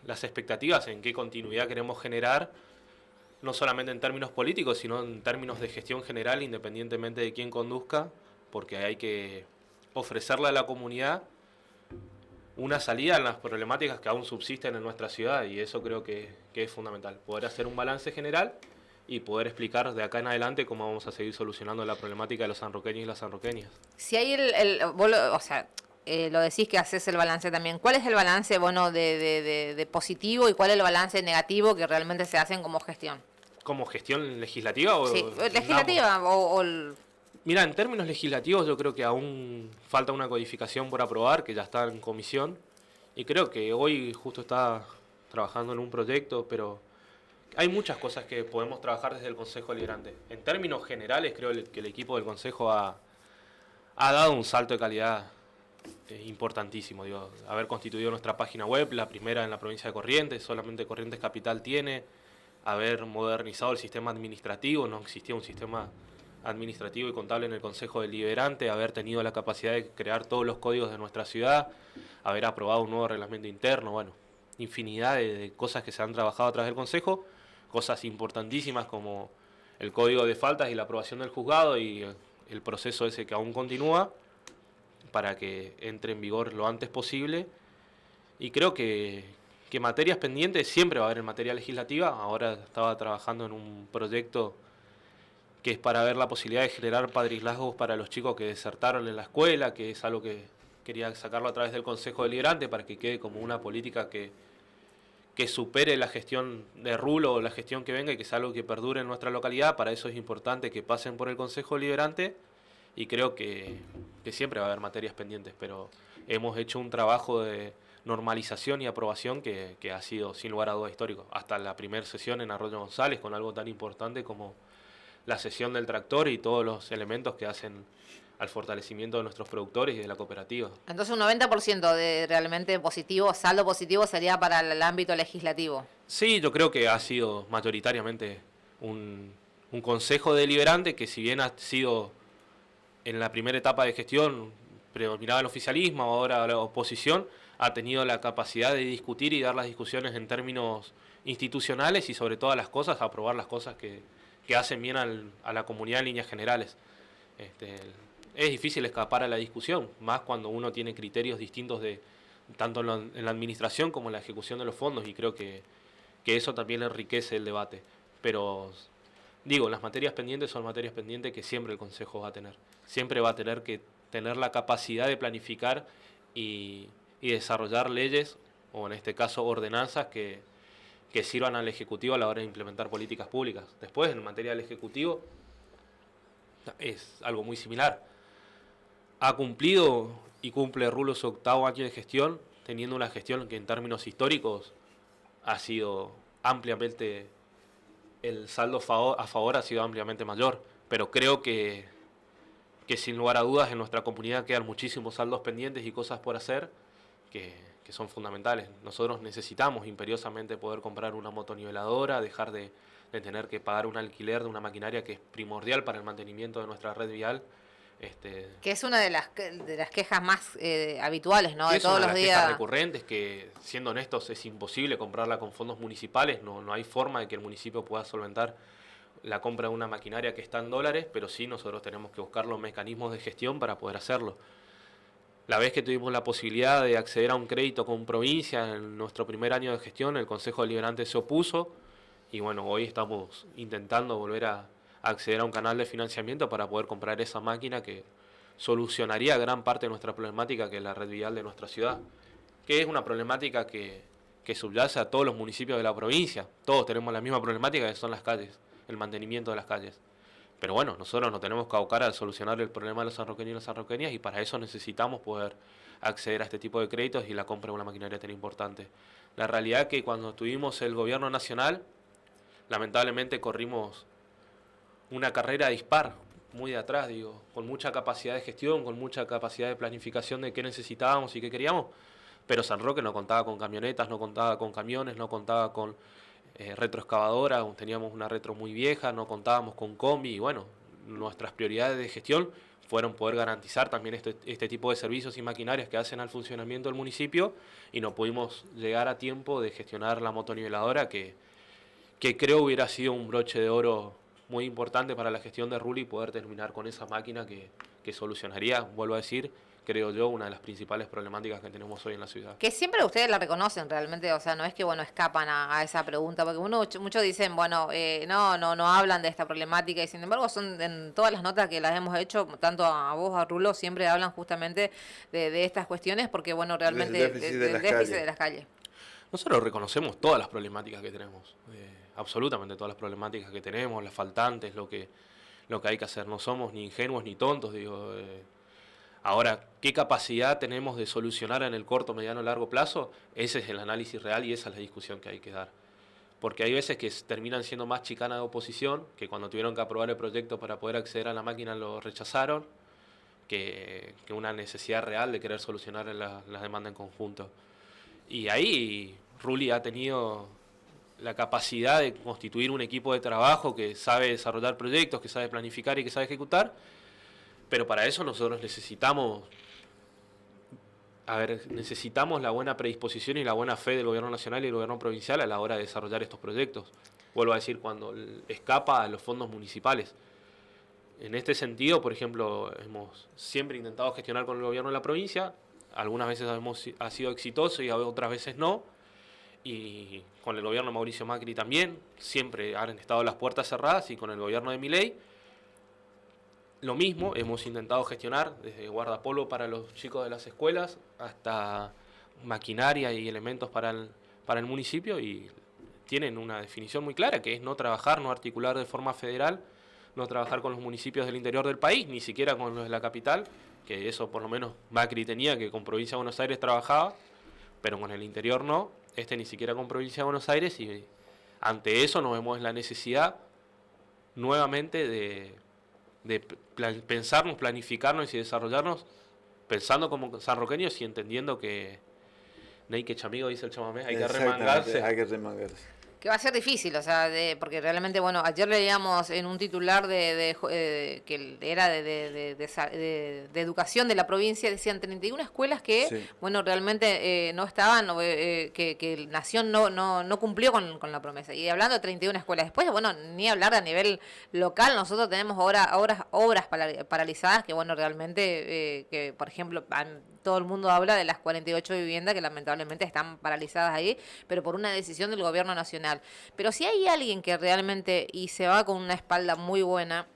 las expectativas, en qué continuidad queremos generar, no solamente en términos políticos, sino en términos de gestión general, independientemente de quién conduzca, porque hay que ofrecerle a la comunidad una salida a las problemáticas que aún subsisten en nuestra ciudad, y eso creo que es fundamental, poder hacer un balance general y poder explicar de acá en adelante cómo vamos a seguir solucionando la problemática de los sanroqueños y las sanroqueñas. Si hay o sea, lo decís que haces el balance también. ¿Cuál es el balance, bueno, de positivo y cuál es el balance negativo que realmente se hacen como gestión? ¿Como gestión legislativa Sí, o legislativa Mira, en términos legislativos yo creo que aún falta una codificación por aprobar, que ya está en comisión, y creo que hoy justo está trabajando en un proyecto, pero hay muchas cosas que podemos trabajar desde el Consejo Deliberante. En términos generales creo que el equipo del Consejo ha dado un salto de calidad importantísimo. Digo, haber constituido nuestra página web, la primera en la provincia de Corrientes, solamente Corrientes Capital tiene, haber modernizado el sistema administrativo, no existía un sistema administrativo y contable en el Consejo Deliberante, haber tenido la capacidad de crear todos los códigos de nuestra ciudad, haber aprobado un nuevo reglamento interno, bueno, infinidad de cosas que se han trabajado a través del Consejo, cosas importantísimas como el código de faltas y la aprobación del juzgado y el proceso ese que aún continúa para que entre en vigor lo antes posible. Y creo que materias pendientes siempre va a haber en materia legislativa. Ahora estaba trabajando en un proyecto que es para ver la posibilidad de generar padrinazgos para los chicos que desertaron en la escuela, que es algo que quería sacarlo a través del Consejo Deliberante para que quede como una política que supere la gestión de Rulo o la gestión que venga y que sea algo que perdure en nuestra localidad. Para eso es importante que pasen por el Consejo Deliberante y creo que siempre va a haber materias pendientes, pero hemos hecho un trabajo de normalización y aprobación que ha sido sin lugar a dudas histórico. Hasta la primera sesión en Arroyo González con algo tan importante como la cesión del tractor y todos los elementos que hacen al fortalecimiento de nuestros productores y de la cooperativa. entonces un 90% de realmente positivo, saldo positivo sería para el ámbito legislativo. Sí, yo creo que ha sido mayoritariamente un consejo deliberante que si bien ha sido en la primera etapa de gestión predominaba el oficialismo, ahora la oposición, ha tenido la capacidad de discutir y dar las discusiones en términos institucionales y sobre todas las cosas, aprobar las cosas que hacen bien a la comunidad en líneas generales. Este, es difícil escapar a la discusión, más cuando uno tiene criterios distintos de tanto en la administración como en la ejecución de los fondos, y creo que eso también enriquece el debate. Pero digo, las materias pendientes son materias pendientes que siempre el Consejo va a tener. Siempre va a tener que tener la capacidad de planificar y desarrollar leyes, o en este caso ordenanzas, que sirvan al Ejecutivo a la hora de implementar políticas públicas. Después, en materia del Ejecutivo, es algo muy similar. Ha cumplido y cumple Rulo su octavo año de gestión, teniendo una gestión que en términos históricos ha sido ampliamente, el saldo a favor ha sido ampliamente mayor, pero creo que sin lugar a dudas en nuestra comunidad quedan muchísimos saldos pendientes y cosas por hacer que son fundamentales. Nosotros necesitamos imperiosamente poder comprar una motoniveladora, dejar de tener que pagar un alquiler de una maquinaria que es primordial para el mantenimiento de nuestra red vial. Que es una de las quejas más habituales, ¿no? Que De es una todos de los las quejas días. recurrentes que, siendo honestos, es imposible comprarla con fondos municipales, no hay forma de que el municipio pueda solventar la compra de una maquinaria que está en dólares, pero sí nosotros tenemos que buscar los mecanismos de gestión para poder hacerlo. La vez que tuvimos la posibilidad de acceder a un crédito con provincia en nuestro primer año de gestión, el Consejo Deliberante se opuso y bueno, hoy estamos intentando volver a acceder a un canal de financiamiento para poder comprar esa máquina que solucionaría gran parte de nuestra problemática, que es la red vial de nuestra ciudad, que es una problemática que subyace a todos los municipios de la provincia. Todos tenemos la misma problemática, que son las calles, el mantenimiento de las calles. Pero bueno, nosotros nos tenemos que abocar a solucionar el problema de los sanroqueños y las sanroqueñas, y para eso necesitamos poder acceder a este tipo de créditos y la compra de una maquinaria tan importante. La realidad es que cuando tuvimos el gobierno nacional, lamentablemente corrimos una carrera dispar, muy de atrás, digo, con mucha capacidad de gestión, con mucha capacidad de planificación de qué necesitábamos y qué queríamos, pero San Roque no contaba con camionetas, no contaba con camiones, no contaba con retroexcavadora, teníamos una retro muy vieja, no contábamos con combi, y bueno, nuestras prioridades de gestión fueron poder garantizar también este tipo de servicios y maquinarias que hacen al funcionamiento del municipio, y no pudimos llegar a tiempo de gestionar la motoniveladora que creo hubiera sido un broche de oro muy importante para la gestión de Ruli, poder terminar con esa máquina que solucionaría, vuelvo a decir, creo yo, una de las principales problemáticas que tenemos hoy en la ciudad. Que siempre ustedes la reconocen realmente, o sea, no es que, bueno, escapan a esa pregunta, porque muchos dicen, bueno, no hablan de esta problemática, y sin embargo son en todas las notas que las hemos hecho, tanto a vos, a Rulo, siempre hablan justamente de estas cuestiones, porque, bueno, realmente del déficit de las calles. Nosotros reconocemos todas las problemáticas que tenemos, absolutamente todas las problemáticas que tenemos, las faltantes, lo que hay que hacer. No somos ni ingenuos ni tontos, digo. Ahora, ¿qué capacidad tenemos de solucionar en el corto, mediano, largo plazo? Ese es el análisis real y esa es la discusión que hay que dar. Porque hay veces que terminan siendo más chicana de oposición, que cuando tuvieron que aprobar el proyecto para poder acceder a la máquina lo rechazaron, que una necesidad real de querer solucionar las demandas en conjunto. Y ahí Ruli ha tenido la capacidad de constituir un equipo de trabajo que sabe desarrollar proyectos, que sabe planificar y que sabe ejecutar, pero para eso nosotros necesitamos la buena predisposición y la buena fe del gobierno nacional y del gobierno provincial a la hora de desarrollar estos proyectos. Vuelvo a decir, cuando escapa a los fondos municipales. En este sentido, por ejemplo, hemos siempre intentado gestionar con el gobierno de la provincia, algunas veces ha sido exitoso y otras veces no, y con el gobierno de Mauricio Macri también, siempre han estado las puertas cerradas, y con el gobierno de Milei lo mismo, hemos intentado gestionar desde guardapolvo para los chicos de las escuelas hasta maquinaria y elementos para el municipio, y tienen una definición muy clara, que es no trabajar, no articular de forma federal, no trabajar con los municipios del interior del país, ni siquiera con los de la capital, que eso por lo menos Macri tenía, que con Provincia de Buenos Aires trabajaba, pero con el interior no, ni siquiera con Provincia de Buenos Aires, y ante eso nos vemos en la necesidad nuevamente de pensarnos, planificarnos y desarrollarnos pensando como sanroqueños y entendiendo que no hay que chamigo, dice el chamamé, hay que remangarse. Hay que remangarse. Que va a ser difícil, o sea, porque realmente, bueno, ayer leíamos en un titular que era de educación de la provincia, decían 31 escuelas que, sí, bueno, realmente no estaban, que Nación no cumplió con la promesa. Y hablando de 31 escuelas, después, bueno, ni hablar a nivel local, nosotros tenemos obras paralizadas que, bueno, realmente, que por ejemplo, todo el mundo habla de las 48 viviendas que lamentablemente están paralizadas ahí, pero por una decisión del gobierno nacional. Pero si hay alguien que realmente, y se va con una espalda muy buena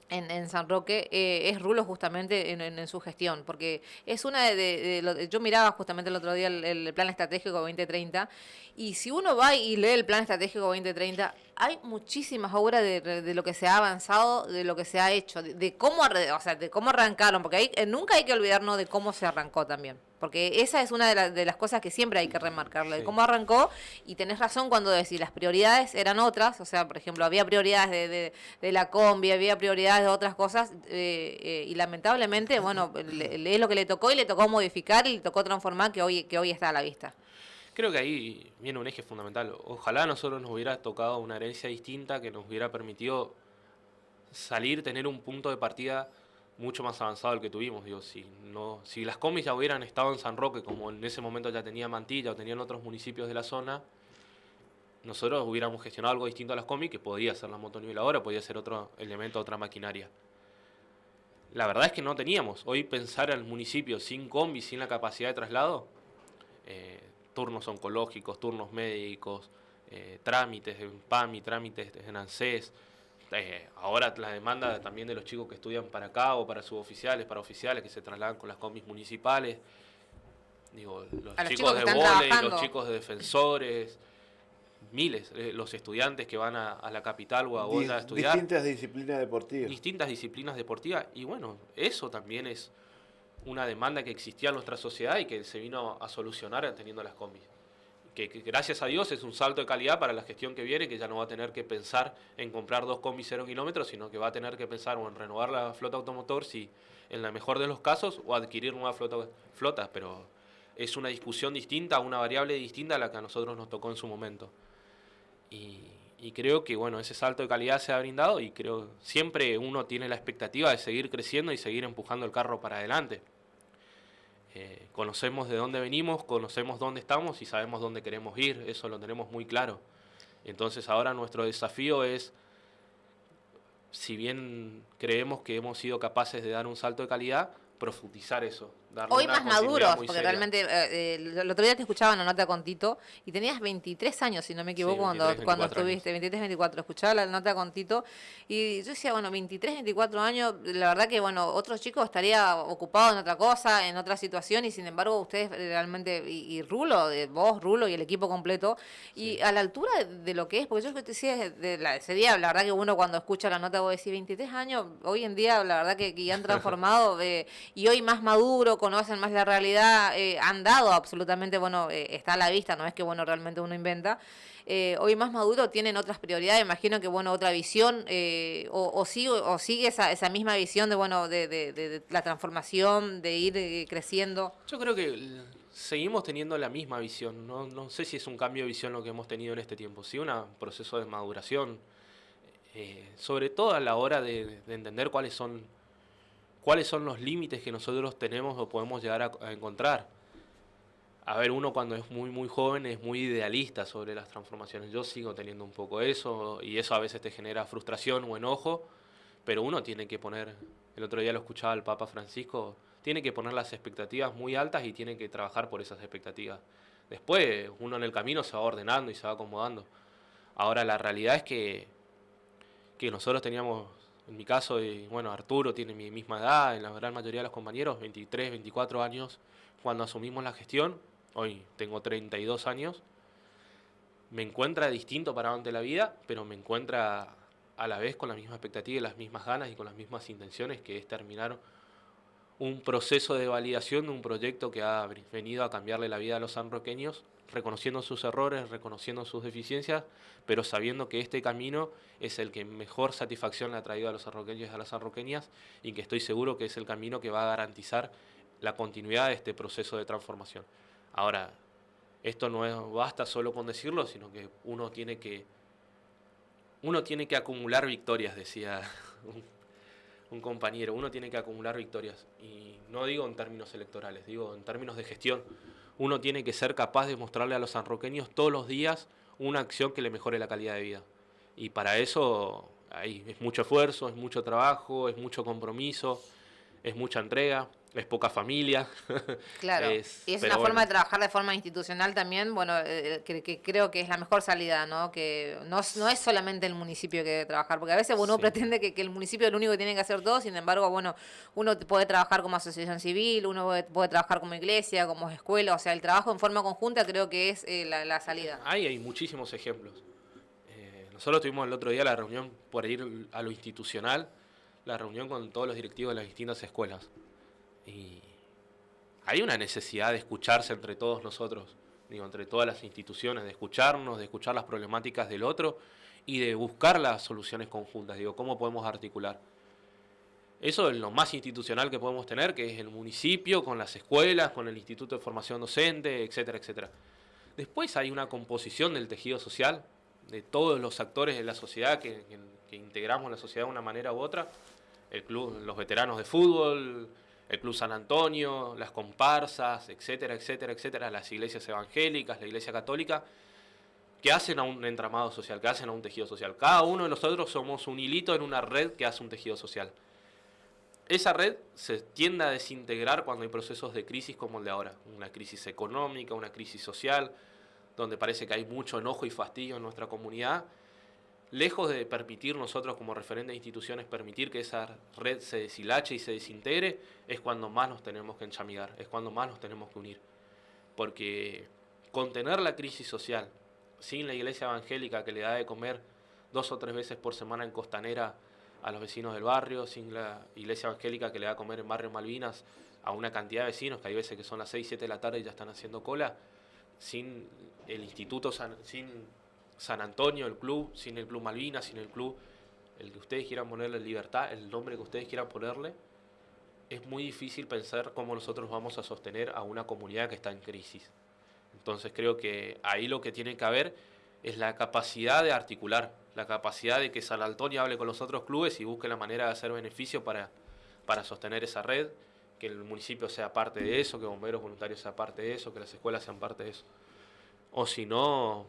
en San Roque, es Rulo justamente en su gestión, porque es una yo miraba justamente el otro día el Plan Estratégico 2030, y si uno va y lee el Plan Estratégico 2030, hay muchísimas obras de lo que se ha avanzado, de lo que se ha hecho, de cómo arrancaron, porque nunca hay que olvidarnos de cómo se arrancó también, porque esa es una de las cosas que siempre hay que remarcarle, de cómo arrancó, y tenés razón cuando decís, las prioridades eran otras, o sea, por ejemplo, había prioridades de la combi, había prioridades de otras cosas, y lamentablemente, bueno, es lo que le tocó, y le tocó modificar, y le tocó transformar, que hoy está a la vista. Creo que ahí viene un eje fundamental. Ojalá a nosotros nos hubiera tocado una herencia distinta que nos hubiera permitido tener un punto de partida mucho más avanzado del que tuvimos. Digo, si las combis ya hubieran estado en San Roque, como en ese momento ya tenía Mantilla o tenían otros municipios de la zona, nosotros hubiéramos gestionado algo distinto a las combis, que podía ser la motoniveladora, podía ser otro elemento, otra maquinaria. La verdad es que no teníamos. Hoy pensar al municipio sin combi, sin la capacidad de traslado, turnos oncológicos, turnos médicos, trámites en PAMI, trámites en ANSES, ahora la demanda también de los chicos que estudian para acá o para suboficiales, para oficiales que se trasladan con las combis municipales, digo, los chicos de vóley, los chicos de defensores, miles, los estudiantes que van a la capital o a Boya a estudiar. Distintas disciplinas deportivas. Y bueno, eso también es una demanda que existía en nuestra sociedad y que se vino a solucionar teniendo las combis. Que gracias a Dios es un salto de calidad para la gestión que viene, que ya no va a tener que pensar en comprar 2 combis 0 kilómetros, sino que va a tener que pensar o en renovar la flota automotor, si en la mejor de los casos, o adquirir nuevas flotas, pero es una discusión distinta, una variable distinta a la que a nosotros nos tocó en su momento. Y Y creo que bueno, ese salto de calidad se ha brindado y creo siempre uno tiene la expectativa de seguir creciendo y seguir empujando el carro para adelante. Conocemos de dónde venimos, conocemos dónde estamos y sabemos dónde queremos ir, eso lo tenemos muy claro. Entonces ahora nuestro desafío es, si bien creemos que hemos sido capaces de dar un salto de calidad, profundizar eso. Hoy más maduros, porque seria. Realmente el otro día te escuchaba una nota con Tito y tenías 23 años, si no me equivoco, sí, cuando estuviste, 23, 24, escuchaba la nota con Tito y yo decía, bueno, 23, 24 años, la verdad que, bueno, otros chicos estaría ocupado en otra cosa, en otra situación y sin embargo ustedes realmente, y Rulo, vos, Rulo y el equipo completo, y sí. A la altura de lo que es, porque yo te decía, ese día, la verdad que uno cuando escucha la nota vos decís 23 años, hoy en día la verdad que ya han transformado y hoy más maduro, conocen más la realidad, han dado absolutamente, bueno, está a la vista, no es que, bueno, realmente uno inventa. Hoy más maduro tienen otras prioridades, imagino que, bueno, otra visión, o sigue esa misma visión de, bueno, de la transformación, de ir creciendo. Yo creo que seguimos teniendo la misma visión, no sé si es un cambio de visión lo que hemos tenido en este tiempo, sí un proceso de maduración, sobre todo a la hora de entender cuáles son los límites que nosotros tenemos o podemos llegar a encontrar. A ver, uno cuando es muy joven es muy idealista sobre las transformaciones. Yo sigo teniendo un poco eso y eso a veces te genera frustración o enojo, pero uno tiene que poner, el otro día lo escuchaba el Papa Francisco, tiene que poner las expectativas muy altas y tiene que trabajar por esas expectativas. Después uno en el camino se va ordenando y se va acomodando. Ahora la realidad es que nosotros teníamos, en mi caso, y bueno, Arturo tiene mi misma edad, en la gran mayoría de los compañeros, 23, 24 años, cuando asumimos la gestión, hoy tengo 32 años, me encuentra distinto para ante la vida, pero me encuentra a la vez con la misma expectativa y las mismas ganas y con las mismas intenciones, que es terminar un proceso de validación de un proyecto que ha venido a cambiarle la vida a los sanroqueños, reconociendo sus errores, reconociendo sus deficiencias, pero sabiendo que este camino es el que mejor satisfacción le ha traído a los sanroqueños y a las sanroqueñas y que estoy seguro que es el camino que va a garantizar la continuidad de este proceso de transformación. Ahora, esto no basta solo con decirlo, sino que uno tiene que acumular victorias, decía un compañero, uno tiene que acumular victorias, y no digo en términos electorales, digo en términos de gestión. Uno tiene que ser capaz de mostrarle a los sanroqueños todos los días una acción que le mejore la calidad de vida. Y para eso es mucho esfuerzo, es mucho trabajo, es mucho compromiso, es mucha entrega, es poca familia. Claro, y es una forma de trabajar de forma institucional también, bueno, que creo que es la mejor salida, ¿no? Que no es solamente el municipio que debe trabajar, porque a veces uno pretende que el municipio es lo único que tiene que hacer todo, sin embargo, bueno, uno puede trabajar como asociación civil, uno puede trabajar como iglesia, como escuela, o sea, el trabajo en forma conjunta creo que es la salida. Hay muchísimos ejemplos. Nosotros tuvimos el otro día la reunión, por ir a lo institucional, la reunión con todos los directivos de las distintas escuelas. Y hay una necesidad de escucharse entre todos nosotros, digo, entre todas las instituciones, de escucharnos, de escuchar las problemáticas del otro y de buscar las soluciones conjuntas, digo, cómo podemos articular. Eso es lo más institucional que podemos tener, que es el municipio, con las escuelas, con el Instituto de Formación Docente, etcétera, etcétera. Después hay una composición del tejido social, de todos los actores de la sociedad que integramos la sociedad de una manera u otra, el club, los veteranos de fútbol, el Club San Antonio, las comparsas, etcétera, etcétera, etcétera, las iglesias evangélicas, la iglesia católica, que hacen a un entramado social, que hacen a un tejido social. Cada uno de nosotros somos un hilito en una red que hace un tejido social. Esa red se tiende a desintegrar cuando hay procesos de crisis como el de ahora, una crisis económica, una crisis social, donde parece que hay mucho enojo y fastidio en nuestra comunidad. Lejos de permitir nosotros como referentes de instituciones, permitir que esa red se deshilache y se desintegre, es cuando más nos tenemos que enchamigar, es cuando más nos tenemos que unir. Porque contener la crisis social sin la iglesia evangélica que le da de comer 2 o 3 veces por semana en Costanera a los vecinos del barrio, sin la iglesia evangélica que le da a comer en Barrio Malvinas a una cantidad de vecinos que hay veces que son las 6, 7 de la tarde y ya están haciendo cola, sin el instituto, sin San Antonio, el club, sin el Club Malvinas, sin el club, el que ustedes quieran ponerle Libertad, el nombre que ustedes quieran ponerle, es muy difícil pensar cómo nosotros vamos a sostener a una comunidad que está en crisis. Entonces creo que ahí lo que tiene que haber es la capacidad de articular, la capacidad de que San Antonio hable con los otros clubes y busque la manera de hacer beneficio para sostener esa red, que el municipio sea parte de eso, que Bomberos Voluntarios sea parte de eso, que las escuelas sean parte de eso. O si no,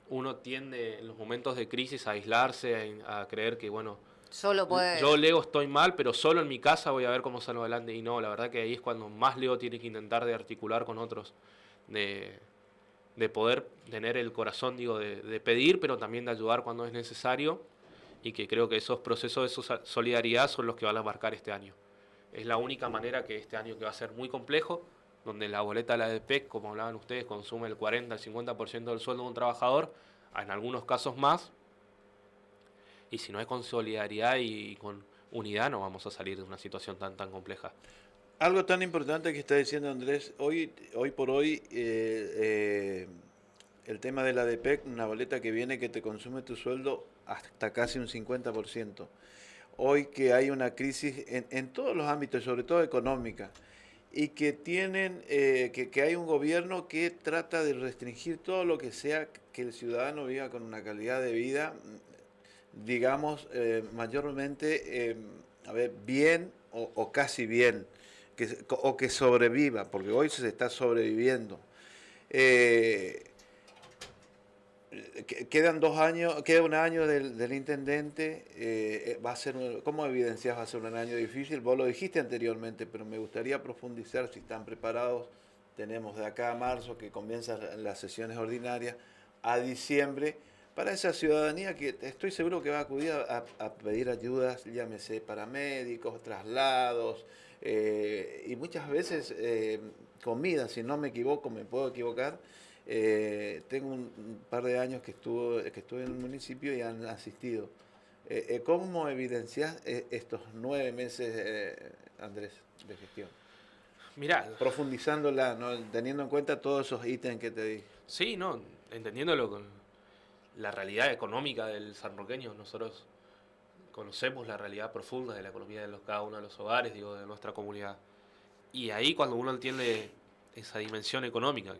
uno tiende en los momentos de crisis a aislarse, a creer que, bueno, solo puede... yo Leo estoy mal, pero solo en mi casa voy a ver cómo salgo adelante. Y no, la verdad que ahí es cuando más Leo tiene que intentar de articular con otros, de poder tener el corazón, digo, de pedir, pero también de ayudar cuando es necesario, y que creo que esos procesos de solidaridad son los que van a marcar este año. Es la única manera que este año, que va a ser muy complejo, donde la boleta de la ADP, como hablaban ustedes, consume el 40 al 50% del sueldo de un trabajador, en algunos casos más, y si no es con solidaridad y con unidad, no vamos a salir de una situación tan compleja. Algo tan importante que está diciendo Andrés, hoy por hoy, el tema de la ADP, una boleta que viene que te consume tu sueldo hasta casi un 50%. Hoy que hay una crisis en todos los ámbitos, sobre todo económica, y que tienen que hay un gobierno que trata de restringir todo lo que sea que el ciudadano viva con una calidad de vida, digamos, mayormente bien o casi bien, o que sobreviva, porque hoy se está sobreviviendo. Quedan 2 años, queda un año del intendente, va a ser, ¿cómo evidencias? Va a ser un año difícil, vos lo dijiste anteriormente, pero me gustaría profundizar si están preparados. Tenemos de acá a marzo, que comienzan las sesiones ordinarias, a diciembre, para esa ciudadanía que estoy seguro que va a acudir a pedir ayudas, llámese paramédicos, traslados, y muchas veces comida, si no me equivoco, me puedo equivocar. Tengo un par de años que estuve en el municipio y han asistido. ¿Cómo evidencias estos 9 meses, Andrés, de gestión? Mirá, profundizándola, ¿no? Teniendo en cuenta todos esos ítems que te di. Sí, no, entendiéndolo con la realidad económica del sanroqueño, nosotros conocemos la realidad profunda de la economía de cada uno de los hogares, digo, de nuestra comunidad. Y ahí cuando uno entiende esa dimensión económica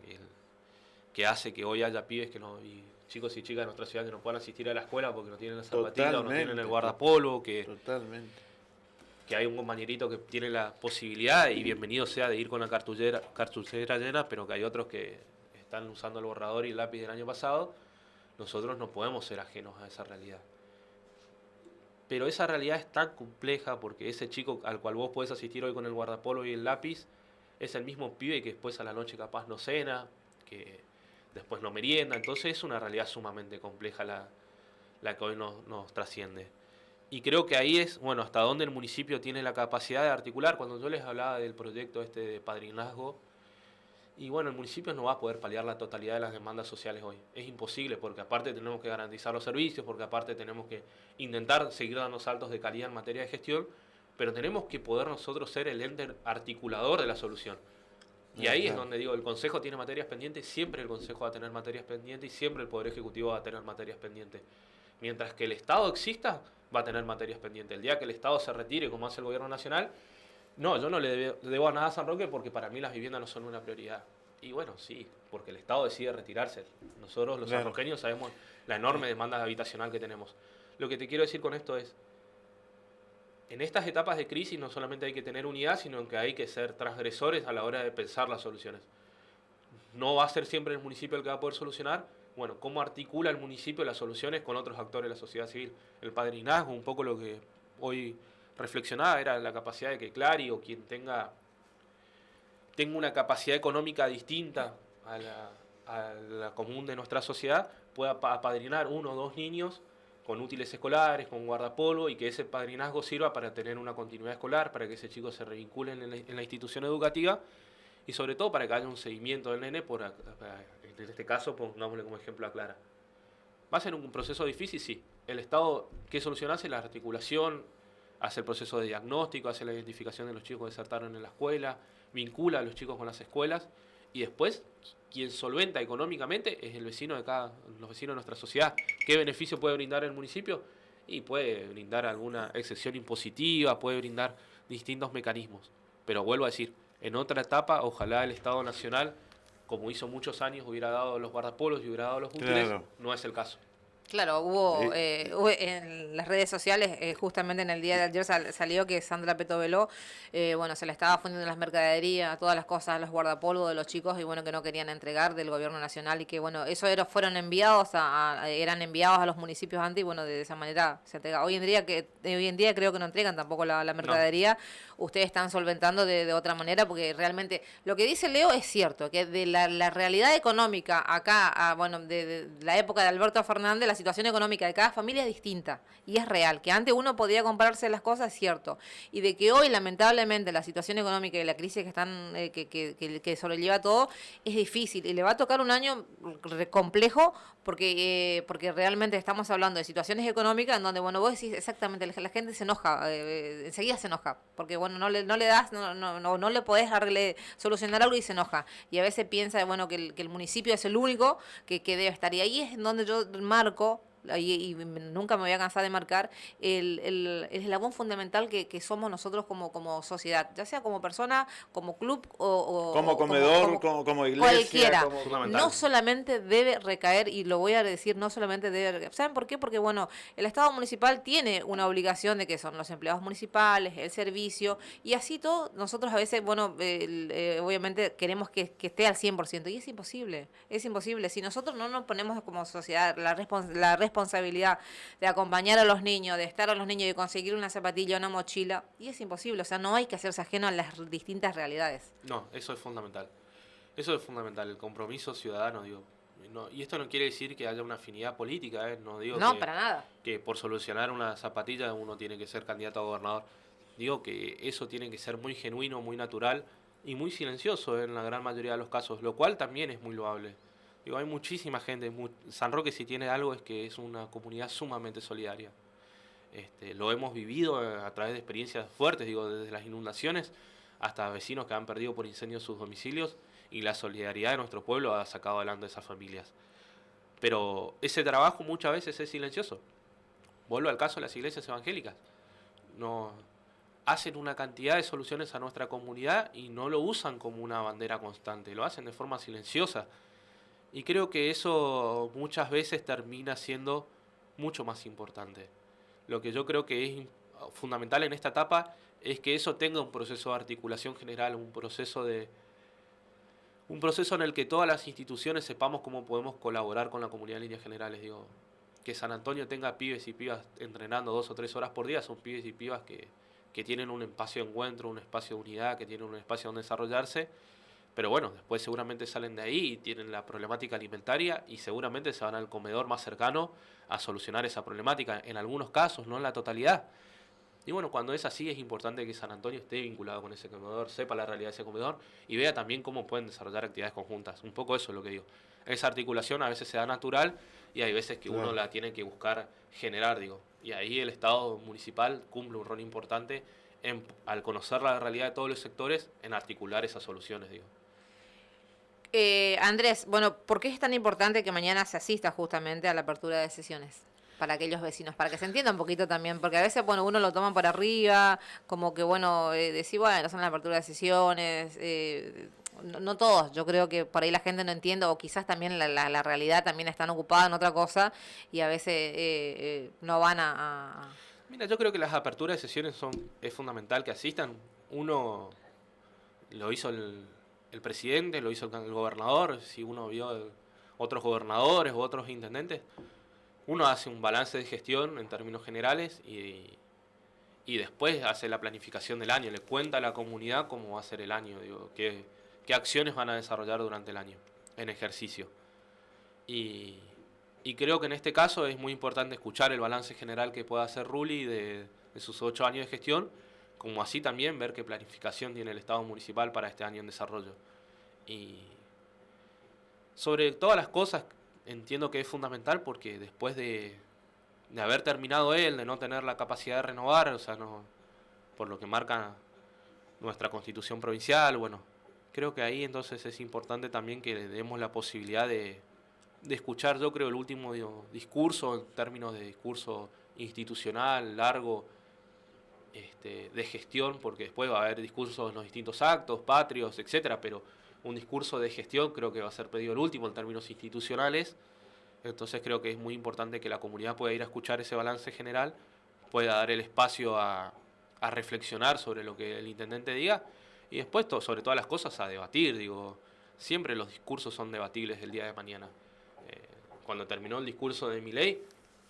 que hace que hoy haya pibes que no, y chicos y chicas de nuestra ciudad que no puedan asistir a la escuela porque no tienen la zapatilla o no tienen el guardapolvo, que hay un compañerito que tiene la posibilidad, y bienvenido sea, de ir con la cartuchera llena, pero que hay otros que están usando el borrador y el lápiz del año pasado. Nosotros no podemos ser ajenos a esa realidad. Pero esa realidad es tan compleja, porque ese chico al cual vos podés asistir hoy con el guardapolvo y el lápiz es el mismo pibe que después a la noche capaz no cena, que después no merienda. Entonces es una realidad sumamente compleja la que hoy nos trasciende. Y creo que ahí es, bueno, hasta dónde el municipio tiene la capacidad de articular. Cuando yo les hablaba del proyecto este de padrinazgo, y bueno, el municipio no va a poder paliar la totalidad de las demandas sociales hoy. Es imposible, porque aparte tenemos que garantizar los servicios, porque aparte tenemos que intentar seguir dando saltos de calidad en materia de gestión, pero tenemos que poder nosotros ser el ente articulador de la solución. Y ahí es donde digo, el Consejo tiene materias pendientes, siempre el Consejo va a tener materias pendientes y siempre el Poder Ejecutivo va a tener materias pendientes. Mientras que el Estado exista, va a tener materias pendientes. El día que el Estado se retire, como hace el Gobierno Nacional, no, yo no le debo a nada a San Roque porque para mí las viviendas no son una prioridad. Y bueno, sí, porque el Estado decide retirarse. Nosotros los sanroqueños sabemos la enorme demanda habitacional que tenemos. Lo que te quiero decir con esto es, en estas etapas de crisis no solamente hay que tener unidad, sino que hay que ser transgresores a la hora de pensar las soluciones. No va a ser siempre el municipio el que va a poder solucionar. Bueno, ¿cómo articula el municipio las soluciones con otros actores de la sociedad civil? El padrinazgo, un poco lo que hoy reflexionaba, era la capacidad de que Clary o quien tenga una capacidad económica distinta a la común de nuestra sociedad pueda apadrinar 1 o 2 niños con útiles escolares, con guardapolvo, y que ese padrinazgo sirva para tener una continuidad escolar, para que ese chico se revincule en la institución educativa, y sobre todo para que haya un seguimiento del nene, en este caso pongámosle como ejemplo a Clara. ¿Va a ser un proceso difícil? Sí. El Estado, ¿qué solución hace? La articulación, hace el proceso de diagnóstico, hace la identificación de los chicos que desertaron en la escuela, vincula a los chicos con las escuelas, y después quien solventa económicamente es los vecinos de nuestra sociedad. ¿Qué beneficio puede brindar el municipio? Y puede brindar alguna excepción impositiva, puede brindar distintos mecanismos. Pero vuelvo a decir, en otra etapa, ojalá el Estado Nacional como hizo muchos años, hubiera dado los guardapolos y hubiera dado los útiles, no es el caso. Claro, hubo en las redes sociales, justamente en el día de ayer salió que Sandra Petovelo, bueno, se le estaba fundiendo las mercaderías, todas las cosas, los guardapolvos de los chicos, y bueno, que no querían entregar del gobierno nacional, y que bueno, eso fueron enviados eran enviados a los municipios antes, y bueno, de esa manera se entrega. Hoy en día creo que no entregan tampoco la mercadería, no. Ustedes están solventando de otra manera, porque realmente lo que dice Leo es cierto, que de la realidad económica acá, bueno, de la época de Alberto Fernández, la situación económica de cada familia es distinta y es real, que antes uno podía comprarse las cosas, es cierto, y de que hoy lamentablemente la situación económica y la crisis que están que sobrelleva todo es difícil y le va a tocar un año complejo porque realmente estamos hablando de situaciones económicas en donde, bueno, vos decís exactamente, la gente se enoja, enseguida se enoja, porque bueno, no le das, no le podés solucionar algo y se enoja, y a veces piensa, bueno, que el municipio es el único que debe estar, y ahí es donde yo marco, y nunca me voy a cansar de marcar el eslabón fundamental que somos nosotros como sociedad, ya sea como persona, como club o como comedor, como iglesia, cualquiera. No solamente debe recaer, y lo voy a decir, no solamente debe recaer. ¿Saben por qué? Porque bueno, el Estado municipal tiene una obligación de que son los empleados municipales, el servicio, y así todo, nosotros a veces, bueno, obviamente queremos que esté al 100%, y es imposible, si nosotros no nos ponemos como sociedad la responsabilidad de acompañar a los niños, de estar a los niños, de conseguir una zapatilla, una mochila, y es imposible, o sea, no hay que hacerse ajeno a las distintas realidades. No, eso es fundamental. Eso es fundamental, el compromiso ciudadano, digo. No, y esto no quiere decir que haya una afinidad política, no digo para nada. Que por solucionar una zapatilla uno tiene que ser candidato a gobernador. Digo que eso tiene que ser muy genuino, muy natural y muy silencioso en la gran mayoría de los casos, lo cual también es muy loable. Digo, hay muchísima gente. San Roque, si tiene algo, es que es una comunidad sumamente solidaria. Lo hemos vivido a través de experiencias fuertes, digo, desde las inundaciones hasta vecinos que han perdido por incendios sus domicilios, y la solidaridad de nuestro pueblo ha sacado adelante a esas familias. Pero ese trabajo muchas veces es silencioso. Vuelvo al caso de las iglesias evangélicas. No hacen una cantidad de soluciones a nuestra comunidad y no lo usan como una bandera constante, lo hacen de forma silenciosa. Y creo que eso muchas veces termina siendo mucho más importante. Lo que yo creo que es fundamental en esta etapa es que eso tenga un proceso de articulación general, un proceso en el que todas las instituciones sepamos cómo podemos colaborar con la comunidad en líneas generales. Digo, que San Antonio tenga pibes y pibas entrenando 2 o 3 horas por día, son pibes y pibas que tienen un espacio de encuentro, un espacio de unidad, que tienen un espacio donde desarrollarse. Pero bueno, después seguramente salen de ahí y tienen la problemática alimentaria y seguramente se van al comedor más cercano a solucionar esa problemática, en algunos casos, no en la totalidad. Y bueno, cuando es así es importante que San Antonio esté vinculado con ese comedor, sepa la realidad de ese comedor y vea también cómo pueden desarrollar actividades conjuntas. Un poco eso es lo que digo. Esa articulación a veces se da natural y hay veces que uno la tiene que buscar generar, digo. Y ahí el Estado municipal cumple un rol importante al conocer la realidad de todos los sectores, en articular esas soluciones, digo. Andrés, bueno, ¿por qué es tan importante que mañana se asista justamente a la apertura de sesiones para aquellos vecinos? Para que se entienda un poquito también, porque a veces, bueno, uno lo toma por arriba, como que, bueno, decir, bueno, son la apertura de sesiones, no todos, yo creo que por ahí la gente no entiende, o quizás también la realidad también están ocupada en otra cosa y a veces no van a... Mira, yo creo que las aperturas de sesiones es fundamental que asistan. Uno lo hizo el presidente, lo hizo el gobernador, si uno vio otros gobernadores u otros intendentes, uno hace un balance de gestión en términos generales y después hace la planificación del año, le cuenta a la comunidad cómo va a ser el año, digo, qué acciones van a desarrollar durante el año en ejercicio. Y creo que en este caso es muy importante escuchar el balance general que pueda hacer Rulli de sus 8 años de gestión, como así también ver qué planificación tiene el Estado municipal para este año en desarrollo. Y sobre todas las cosas entiendo que es fundamental porque después de haber terminado él, de no tener la capacidad de renovar, o sea, no, por lo que marca nuestra constitución provincial, bueno, creo que ahí entonces es importante también que le demos la posibilidad de escuchar, yo creo, el último discurso en términos de discurso institucional, largo, de gestión, porque después va a haber discursos en los distintos actos, patrios, etcétera, pero un discurso de gestión, creo que va a ser pedido el último en términos institucionales. Entonces creo que es muy importante que la comunidad pueda ir a escuchar ese balance general, pueda dar el espacio a reflexionar sobre lo que el intendente diga y después, sobre todas las cosas, a debatir. Digo, siempre los discursos son debatibles el día de mañana. Cuando terminó el discurso de Milei,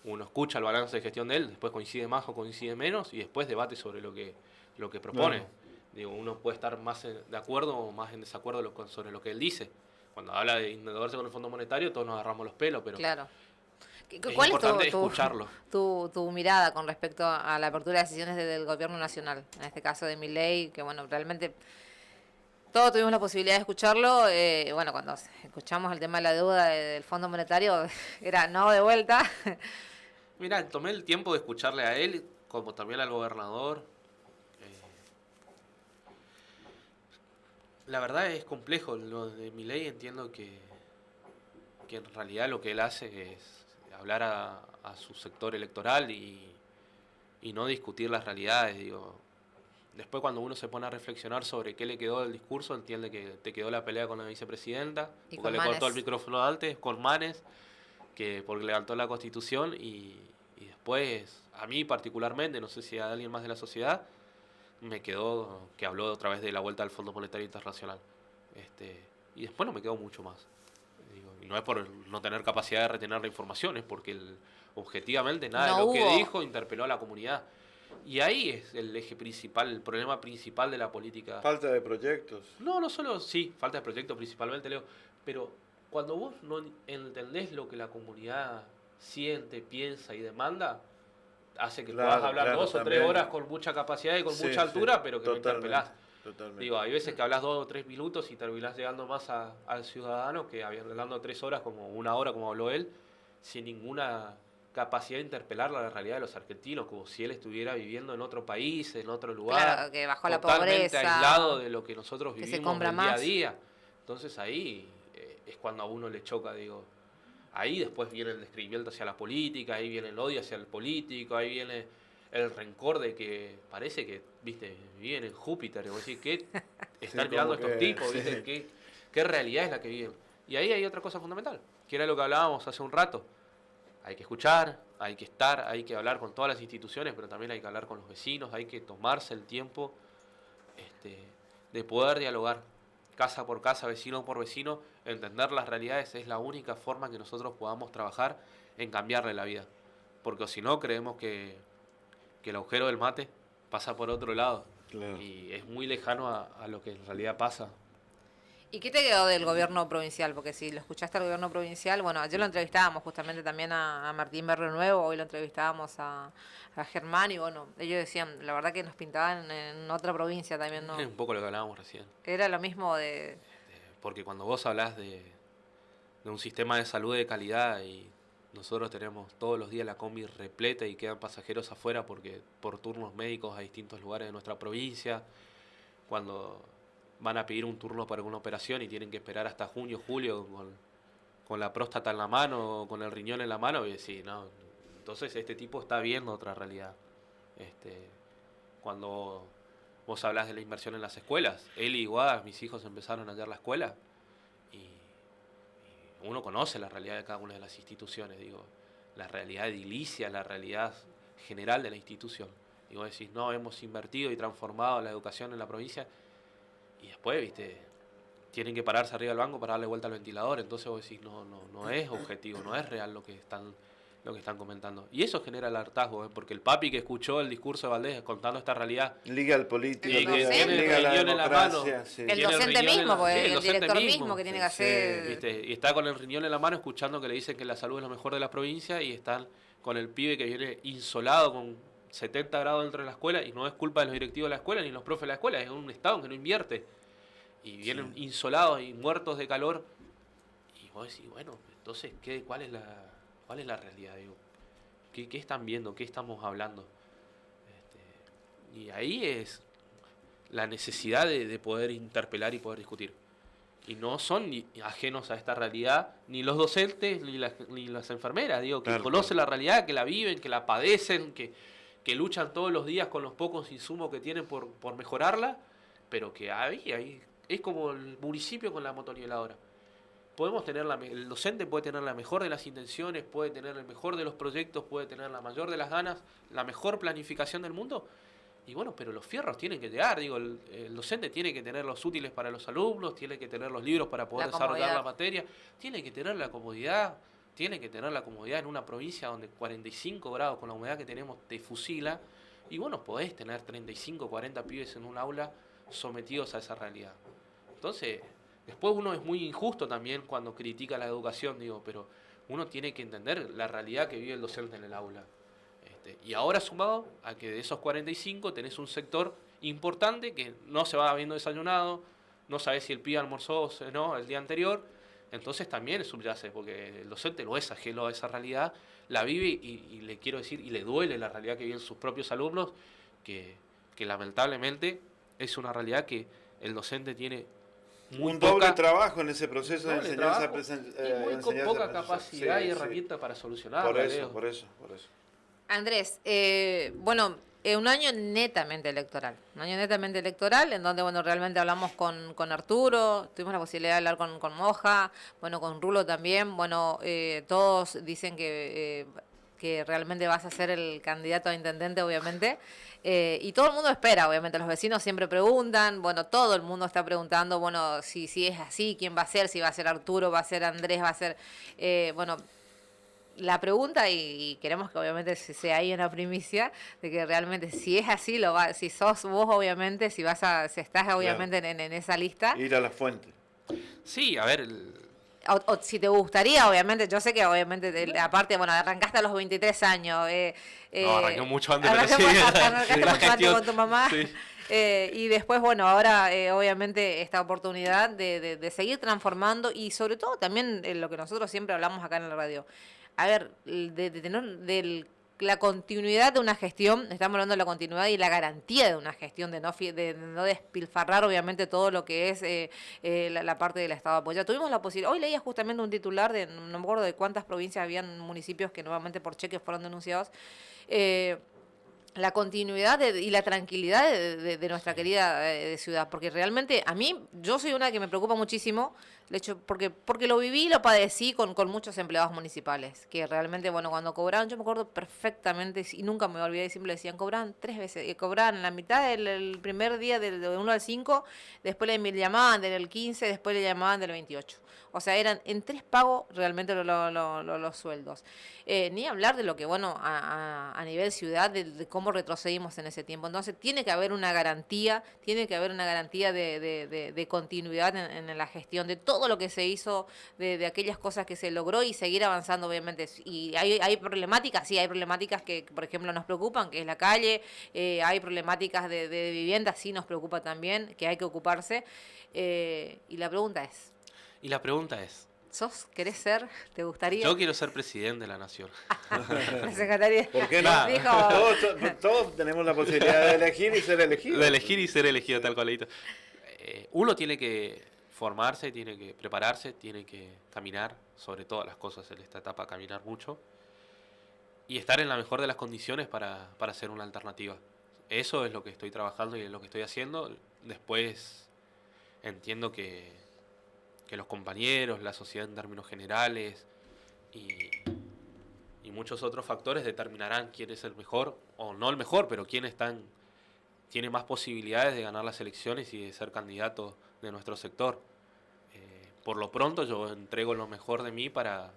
uno escucha el balance de gestión de él, después coincide más o coincide menos y después debate sobre lo que propone. Claro. Digo, uno puede estar más de acuerdo o más en desacuerdo sobre lo que él dice. Cuando habla de endeudarse con el Fondo Monetario, todos nos agarramos los pelos, pero claro. ¿Cuál es escucharlo? Tu mirada con respecto a la apertura de decisiones del gobierno nacional? En este caso de Milei, que bueno, realmente todos tuvimos la posibilidad de escucharlo. Bueno, cuando escuchamos el tema de la deuda del Fondo Monetario, era no de vuelta. Mira, tomé el tiempo de escucharle a él, como también al gobernador. La verdad es complejo lo de Milei, entiendo que en realidad lo que él hace es hablar a su sector electoral y no discutir las realidades. Digo, después cuando uno se pone a reflexionar sobre qué le quedó del discurso, entiende que te quedó la pelea con la vicepresidenta, porque le cortó el micrófono antes, con Manes, que porque levantó la Constitución y después, a mí particularmente, no sé si a alguien más de la sociedad, me quedó que habló otra vez de la vuelta al Fondo Monetario Internacional. Y después no me quedó mucho más. Y no es por no tener capacidad de retener la información, es porque objetivamente nada de lo que dijo interpeló a la comunidad. Y ahí es el eje principal, el problema principal de la política. Falta de proyectos. No solo, sí, falta de proyectos principalmente, Leo, pero cuando vos no entendés lo que la comunidad siente, piensa y demanda, hace que puedas hablar 2 o 3 horas con mucha capacidad y con mucha altura, pero que no interpelás. Totalmente. Digo, hay veces que hablas 2 o 3 minutos y terminás llegando más al ciudadano que hablando 3 horas, como 1 hora, como habló él, sin ninguna capacidad de interpelar la realidad de los argentinos, como si él estuviera viviendo en otro país, en otro lugar, claro, que bajó la totalmente pobreza, aislado de lo que nosotros vivimos del día a día. Entonces ahí es cuando a uno le choca, digo. Ahí después viene el descreimiento hacia la política, ahí viene el odio hacia el político, ahí viene el rencor de que parece que, viste, viven en Júpiter, y vos decís, ¿qué están mirando estos tipos? ¿Viste? ¿Qué realidad es la que viven? Y ahí hay otra cosa fundamental, que era lo que hablábamos hace un rato. Hay que escuchar, hay que estar, hay que hablar con todas las instituciones, pero también hay que hablar con los vecinos, hay que tomarse el tiempo de poder dialogar casa por casa, vecino por vecino, entender las realidades es la única forma que nosotros podamos trabajar en cambiarle la vida. Porque si no, creemos que el agujero del mate pasa por otro lado. Claro. Y es muy lejano a lo que en realidad pasa. ¿Y qué te quedó del gobierno provincial? Porque si lo escuchaste al gobierno provincial, bueno, ayer lo entrevistábamos justamente también a Martín Barrio Nuevo, hoy lo entrevistábamos a Germán y bueno, ellos decían, la verdad que nos pintaban en otra provincia también, ¿no? Es un poco lo que hablábamos recién. Era lo mismo de... Porque cuando vos hablás de un sistema de salud de calidad y nosotros tenemos todos los días la combi repleta y quedan pasajeros afuera porque por turnos médicos a distintos lugares de nuestra provincia, cuando van a pedir un turno para una operación y tienen que esperar hasta junio, julio con la próstata en la mano o con el riñón en la mano, y decís, no, entonces este tipo está viendo otra realidad. Cuando vos hablás de la inversión en las escuelas, él y Guadas, mis hijos empezaron ayer la escuela y uno conoce la realidad de cada una de las instituciones, digo, la realidad edilicia, la realidad general de la institución. Y vos decís, no, hemos invertido y transformado la educación en la provincia. Y después, viste, tienen que pararse arriba del banco para darle vuelta al ventilador. Entonces vos decís, no es objetivo, no es real lo que están comentando. Y eso genera el hartazgo, porque el papi que escuchó el discurso de Valdés contando esta realidad... Liga al político, y que tiene el riñón en la mano. Sí. El docente mismo, porque el director mismo que tiene que hacer... ¿Viste? Y está con el riñón en la mano escuchando que le dicen que la salud es lo mejor de la provincia y están con el pibe que viene insolado con 70 grados dentro de la escuela y no es culpa de los directivos de la escuela ni los profes de la escuela, es un estado que no invierte. Y vienen insolados y muertos de calor. Y vos decís, bueno, entonces, ¿cuál es la realidad? Digo, ¿qué están viendo? ¿Qué estamos hablando? Y ahí es la necesidad de poder interpelar y poder discutir. Y no son ajenos a esta realidad ni los docentes ni las enfermeras, digo, que conocen la realidad, que la viven, que la padecen, que luchan todos los días con los pocos insumos que tienen por mejorarla, pero que hay es como el municipio con la motoniveladora. El docente puede tener la mejor de las intenciones, puede tener el mejor de los proyectos, puede tener la mayor de las ganas, la mejor planificación del mundo. Y bueno, pero los fierros tienen que llegar, digo, el docente tiene que tener los útiles para los alumnos, tiene que tener los libros para poder desarrollar la materia, tiene que tener la comodidad en una provincia donde 45 grados con la humedad que tenemos te fusila, y bueno, podés tener 35, 40 pibes en un aula sometidos a esa realidad. Entonces, después uno es muy injusto también cuando critica la educación, digo, pero uno tiene que entender la realidad que vive el docente en el aula. Y ahora sumado a que de esos 45 tenés un sector importante que no se va habiendo desayunado, no sabés si el pibe almorzó o no el día anterior, entonces también subyace, porque el docente no es ajeno a esa realidad, la vive y le quiero decir, y le duele la realidad que viven sus propios alumnos, que lamentablemente es una realidad que el docente tiene muy un poca, doble trabajo en ese proceso de enseñanza y muy con poca capacidad y herramienta para solucionar. Por eso. Andrés, un año netamente electoral. Un año netamente electoral, en donde, bueno, realmente hablamos con Arturo, tuvimos la posibilidad de hablar con Moja, bueno, con Rulo también. Bueno, todos dicen que realmente vas a ser el candidato a intendente, obviamente. Y todo el mundo espera, obviamente. Los vecinos siempre preguntan, bueno, todo el mundo está preguntando, bueno, si es así, quién va a ser, si va a ser Arturo, va a ser Andrés, va a ser, la pregunta, y queremos que obviamente sea ahí una primicia, de que realmente si es así, si sos vos, obviamente, si estás obviamente en esa lista. Ir a la fuente. Sí, a ver. O si te gustaría, obviamente, yo sé que obviamente, aparte, bueno, arrancaste a los 23 años. No, arranqué mucho antes. Arrancaste mucho antes con tu mamá. Sí. Y después, bueno, ahora obviamente esta oportunidad de seguir transformando, y sobre todo también lo que nosotros siempre hablamos acá en la radio. A ver, de tener la continuidad de una gestión, estamos hablando de la continuidad y la garantía de una gestión, de no despilfarrar obviamente todo lo que es la parte del Estado de apoyo. Tuvimos la posibilidad, hoy leía justamente un titular no me acuerdo de cuántas provincias habían municipios que nuevamente por cheques fueron denunciados, la continuidad y la tranquilidad de nuestra querida ciudad, porque realmente yo soy una que me preocupa muchísimo, de hecho, porque lo viví y lo padecí con muchos empleados municipales, que realmente, bueno, cuando cobraban, yo me acuerdo perfectamente, y nunca me voy a olvidar, y siempre decían, cobraban 3 veces, cobraban la mitad del primer día del 1 al 5, después le llamaban del 15, después le llamaban del 28. O sea, eran en 3 pagos realmente los sueldos. Ni hablar de lo que, bueno, a nivel ciudad, de cómo retrocedimos en ese tiempo. Entonces, tiene que haber una garantía de continuidad en la gestión de todo lo que se hizo, de aquellas cosas que se logró, y seguir avanzando, obviamente. Y hay problemáticas, sí, hay problemáticas que, por ejemplo, nos preocupan, que es la calle, hay problemáticas de vivienda, sí nos preocupa también, que hay que ocuparse. Y la pregunta es, ¿querés ser? ¿Te gustaría? Yo quiero ser presidente de la nación. La secretaria. ¿Por qué no? Dijo, todos tenemos la posibilidad de elegir y ser elegidos. De elegir y ser elegido, tal cual. Uno tiene que formarse, tiene que prepararse, tiene que caminar, sobre todas las cosas en esta etapa, caminar mucho, y estar en la mejor de las condiciones para ser una alternativa. Eso es lo que estoy trabajando y es lo que estoy haciendo. Después entiendo que los compañeros, la sociedad en términos generales y muchos otros factores determinarán quién es el mejor, o no el mejor, pero quién tiene más posibilidades de ganar las elecciones y de ser candidato de nuestro sector. Por lo pronto yo entrego lo mejor de mí para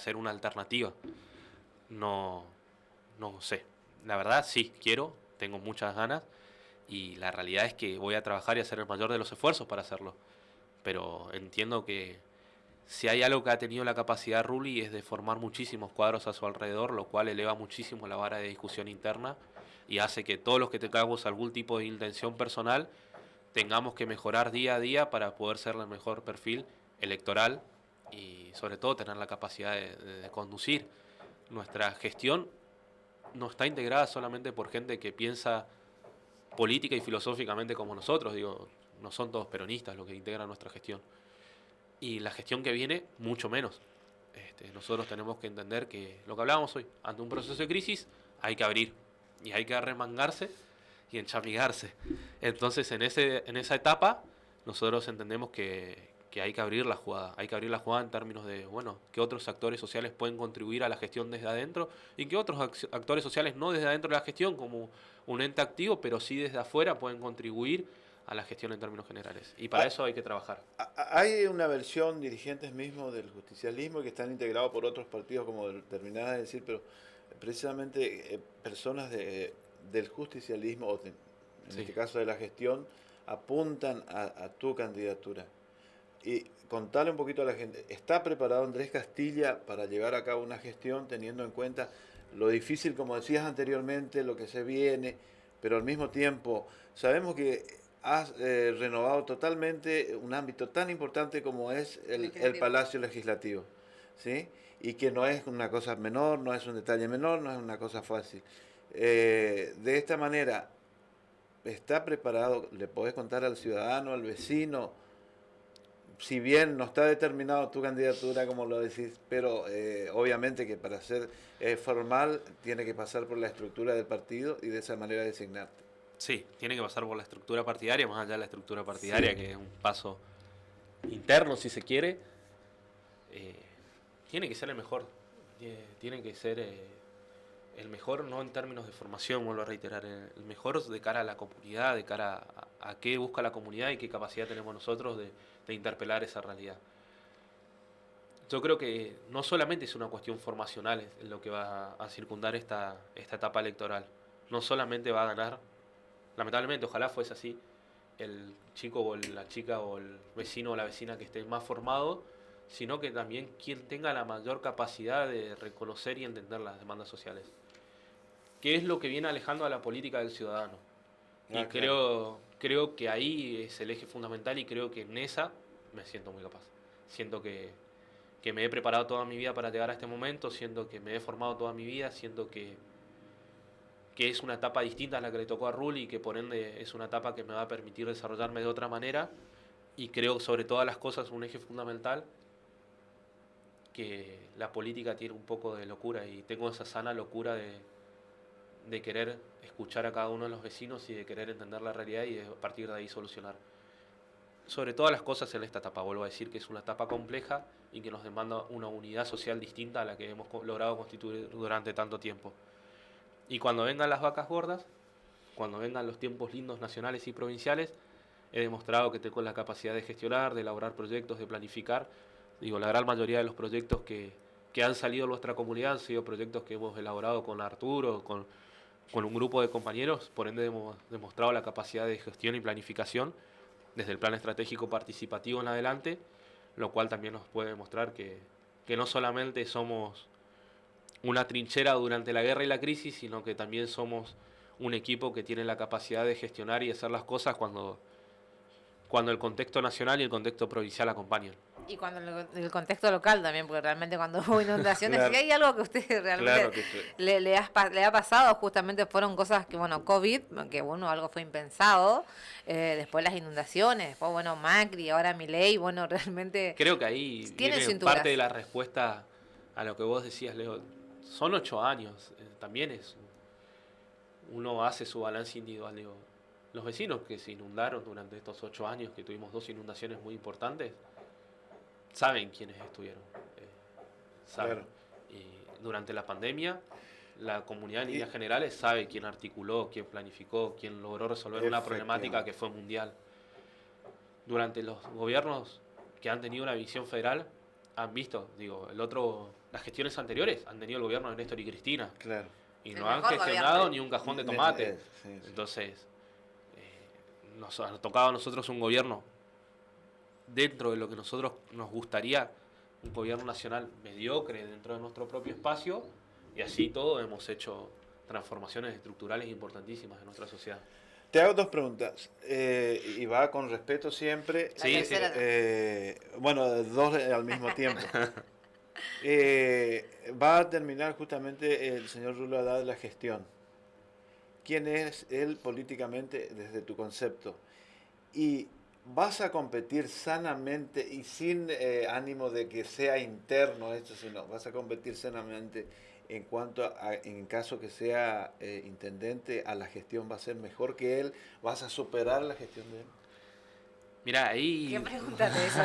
ser una alternativa. No sé, la verdad sí, tengo muchas ganas, y la realidad es que voy a trabajar y hacer el mayor de los esfuerzos para hacerlo. Pero entiendo que si hay algo que ha tenido la capacidad Rulli es de formar muchísimos cuadros a su alrededor, lo cual eleva muchísimo la vara de discusión interna y hace que todos los que tengamos algún tipo de intención personal tengamos que mejorar día a día para poder ser el mejor perfil electoral y sobre todo tener la capacidad de conducir. Nuestra gestión no está integrada solamente por gente que piensa política y filosóficamente como nosotros, no son todos peronistas los que integran nuestra gestión. Y la gestión que viene, mucho menos. Nosotros tenemos que entender que lo que hablábamos hoy, ante un proceso de crisis, hay que abrir. Y hay que arremangarse y enchamigarse. Entonces, en esa etapa, nosotros entendemos que hay que abrir la jugada. Hay que abrir la jugada en términos de, bueno, qué otros actores sociales pueden contribuir a la gestión desde adentro y qué otros actores sociales no desde adentro de la gestión como un ente activo, pero sí desde afuera pueden contribuir a la gestión en términos generales. Y para eso hay que trabajar. Hay una versión, dirigentes mismos del justicialismo, que están integrados por otros partidos, como terminaba de decir, pero precisamente personas del justicialismo, en este caso de la gestión, apuntan a tu candidatura. Y contarle un poquito a la gente, ¿está preparado Andrés Castilla para llevar a cabo una gestión teniendo en cuenta lo difícil, como decías anteriormente, lo que se viene, pero al mismo tiempo sabemos que has renovado totalmente un ámbito tan importante como es el Palacio Legislativo, ¿sí? Y que no es una cosa menor, no es un detalle menor, no es una cosa fácil. De esta manera, ¿está preparado? ¿Le podés contar al ciudadano, al vecino? Si bien no está determinado tu candidatura, como lo decís, pero obviamente que para ser formal tiene que pasar por la estructura del partido y de esa manera designarte. Sí, tiene que pasar por la estructura partidaria, más allá de la estructura partidaria, sí, que es un paso interno, si se quiere. Tiene que ser el mejor. Tiene que ser el mejor, no en términos de formación, vuelvo a reiterar, el mejor de cara a la comunidad, de cara a qué busca la comunidad y qué capacidad tenemos nosotros de interpelar esa realidad. Yo creo que no solamente es una cuestión formacional lo que va a circundar esta etapa electoral. No solamente va a ganar, lamentablemente, ojalá fuese así, el chico o la chica o el vecino o la vecina que esté más formado, sino que también quien tenga la mayor capacidad de reconocer y entender las demandas sociales. Que es lo que viene alejando a la política del ciudadano. Y claro, creo que ahí es el eje fundamental y creo que en esa me siento muy capaz. Siento que me he preparado toda mi vida para llegar a este momento, siento que me he formado toda mi vida, siento que es una etapa distinta a la que le tocó a Rulli y que por ende es una etapa que me va a permitir desarrollarme de otra manera. Y creo sobre todas las cosas un eje fundamental, que la política tiene un poco de locura y tengo esa sana locura de querer escuchar a cada uno de los vecinos y de querer entender la realidad y de, a partir de ahí solucionar. Sobre todas las cosas en esta etapa, vuelvo a decir que es una etapa compleja y que nos demanda una unidad social distinta a la que hemos logrado constituir durante tanto tiempo. Y cuando vengan las vacas gordas, cuando vengan los tiempos lindos nacionales y provinciales, he demostrado que tengo la capacidad de gestionar, de elaborar proyectos, de planificar. Digo, la gran mayoría de los proyectos que han salido en nuestra comunidad han sido proyectos que hemos elaborado con Arturo, con un grupo de compañeros, por ende hemos demostrado la capacidad de gestión y planificación desde el plan estratégico participativo en adelante, lo cual también nos puede demostrar que no solamente somos una trinchera durante la guerra y la crisis, sino que también somos un equipo que tiene la capacidad de gestionar y hacer las cosas cuando el contexto nacional y el contexto provincial acompañan. Y cuando el contexto local también, porque realmente cuando hubo inundaciones, claro, si hay algo que usted realmente claro le ha pasado, justamente fueron cosas que, bueno, COVID, que bueno, algo fue impensado, después las inundaciones, después, bueno, Macri, ahora Milei, bueno, realmente... Creo que ahí viene parte de la respuesta a lo que vos decías, Leo. Son 8 años, también es... Uno hace su balance individual, digo. Los vecinos que se inundaron durante estos 8 años, que tuvimos 2 inundaciones muy importantes, saben quiénes estuvieron. Saben. Claro. Y durante la pandemia, la comunidad en líneas generales sabe quién articuló, quién planificó, quién logró resolver una problemática que fue mundial. Durante los gobiernos que han tenido una visión federal, han visto, digo, las gestiones anteriores han tenido el gobierno de Néstor y Cristina. Claro. Y no han gestionado ni un cajón de tomate. Sí. Entonces, nos ha tocado a nosotros un gobierno dentro de lo que nosotros nos gustaría, un gobierno nacional mediocre dentro de nuestro propio espacio, y así todo hemos hecho transformaciones estructurales importantísimas en nuestra sociedad. Te hago 2 preguntas, y va con respeto siempre. Sí, sí. Bueno, 2 al mismo tiempo. Va a terminar justamente el señor Rulo Haddad la gestión. ¿Quién es él políticamente desde tu concepto? Y vas a competir sanamente y sin ánimo de que sea interno esto, sino vas a competir sanamente en cuanto a, en caso que sea intendente, a la gestión va a ser mejor que él, vas a superar la gestión de él. Mirá, ahí... ¿Qué pregunta de eso,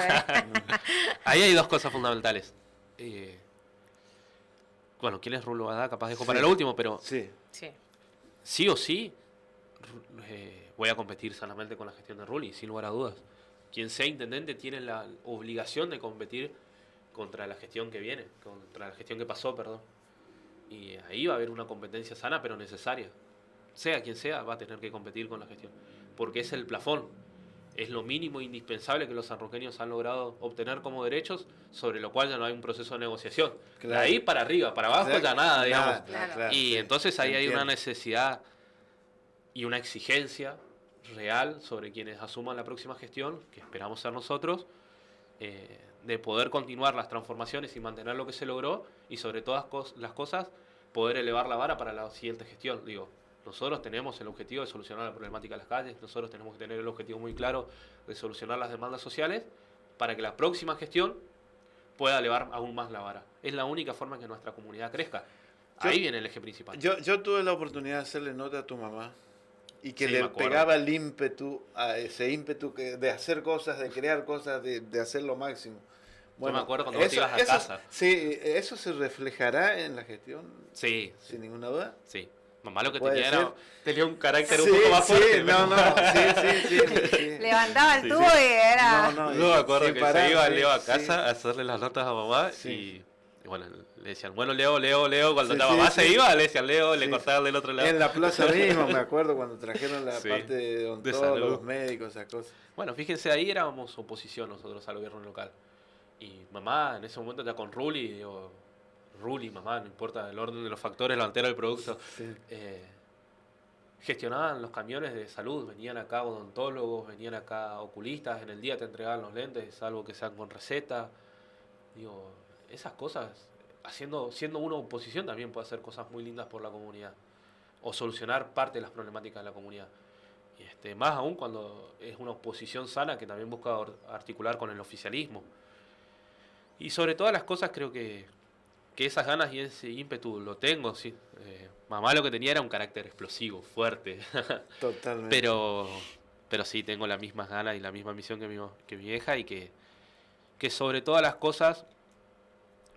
Ahí hay dos cosas fundamentales. Bueno, ¿quién es Rulo Badá? Capaz dejo para lo último, pero Sí. sí o sí voy a competir sanamente con la gestión de Rulli, sin lugar a dudas. Quien sea intendente tiene la obligación de competir contra la gestión que viene, contra la gestión que pasó, perdón. Y ahí va a haber una competencia sana pero necesaria. Sea quien sea, va a tener que competir con la gestión. Porque es el plafón. Es lo mínimo indispensable que los sanroqueños han logrado obtener como derechos, sobre lo cual ya no hay un proceso de negociación. Claro. De ahí para arriba, para abajo ya nada, digamos. Claro, y sí, entonces ahí hay una necesidad y una exigencia real sobre quienes asuman la próxima gestión, que esperamos ser nosotros, de poder continuar las transformaciones y mantener lo que se logró, y sobre todas las cosas, poder elevar la vara para la siguiente gestión. Digo, nosotros tenemos el objetivo de solucionar la problemática de las calles, nosotros tenemos que tener el objetivo muy claro de solucionar las demandas sociales, para que la próxima gestión pueda elevar aún más la vara. Es la única forma que nuestra comunidad crezca. Ahí viene el eje principal. Yo tuve la oportunidad de hacerle nota a tu mamá, y que sí, le pegaba el ímpetu, a ese ímpetu de hacer cosas, de crear cosas, de hacer lo máximo. Bueno, yo me acuerdo cuando vos ibas a casa. Sí, ¿eso se reflejará en la gestión? Sí. Sin ninguna duda. Sí. Mamá lo que tenía un carácter un poco más fuerte. Sí. Levantaba el tubo y era... Yo me acuerdo que se iba Leo a casa a hacerle las notas a mamá y bueno, le decían, bueno, Leo, cuando la mamá se iba, le decían Leo, le cortaban del otro lado. En la plaza mismo, me acuerdo, cuando trajeron la parte de odontólogos, los médicos, esas cosas. Bueno, fíjense, ahí éramos oposición nosotros al gobierno local. Y mamá, en ese momento ya con Rulli, digo, Rulli, mamá, no importa el orden de los factores, lo entero del producto, gestionaban los camiones de salud, venían acá odontólogos, venían acá oculistas, en el día te entregaban los lentes, salvo que sean con receta. Digo, esas cosas, siendo una oposición también puede hacer cosas muy lindas por la comunidad, o solucionar parte de las problemáticas de la comunidad. Y más aún cuando es una oposición sana que también busca articular con el oficialismo. Y sobre todas las cosas creo que esas ganas y ese ímpetu lo tengo, sí. Mamá lo que tenía era un carácter explosivo, fuerte. Totalmente. Pero sí, tengo las mismas ganas y la misma misión que mi vieja, y que sobre todas las cosas,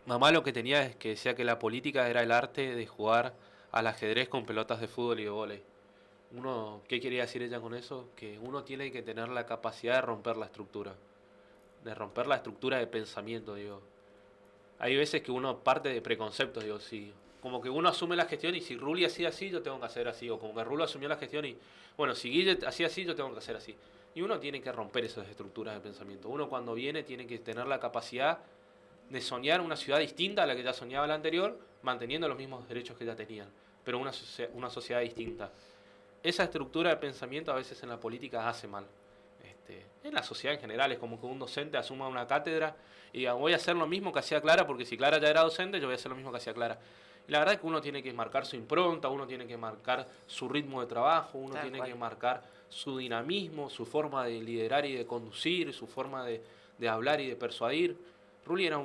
mamá lo que tenía es que decía que la política era el arte de jugar al ajedrez con pelotas de fútbol y de vóley. ¿Qué quería decir ella con eso? Que uno tiene que tener la capacidad de romper la estructura. De romper la estructura de pensamiento, digo. Hay veces que uno parte de preconceptos, digo, sí. Como que uno asume la gestión y si Rulli hacía así, yo tengo que hacer así. O como que Rulo asumió la gestión y, bueno, si Guille hacía así, yo tengo que hacer así. Y uno tiene que romper esas estructuras de pensamiento. Uno cuando viene tiene que tener la capacidad de soñar una ciudad distinta a la que ya soñaba la anterior, manteniendo los mismos derechos que ya tenían, pero una sociedad distinta. Esa estructura de pensamiento a veces en la política hace mal. En la sociedad en general es como que un docente asuma una cátedra y diga, voy a hacer lo mismo que hacía Clara, porque si Clara ya era docente, yo voy a hacer lo mismo que hacía Clara. Y la verdad es que uno tiene que marcar su impronta, uno tiene que marcar su ritmo de trabajo, uno tiene que marcar su dinamismo, su forma de liderar y de conducir, su forma de hablar y de persuadir. Rulli era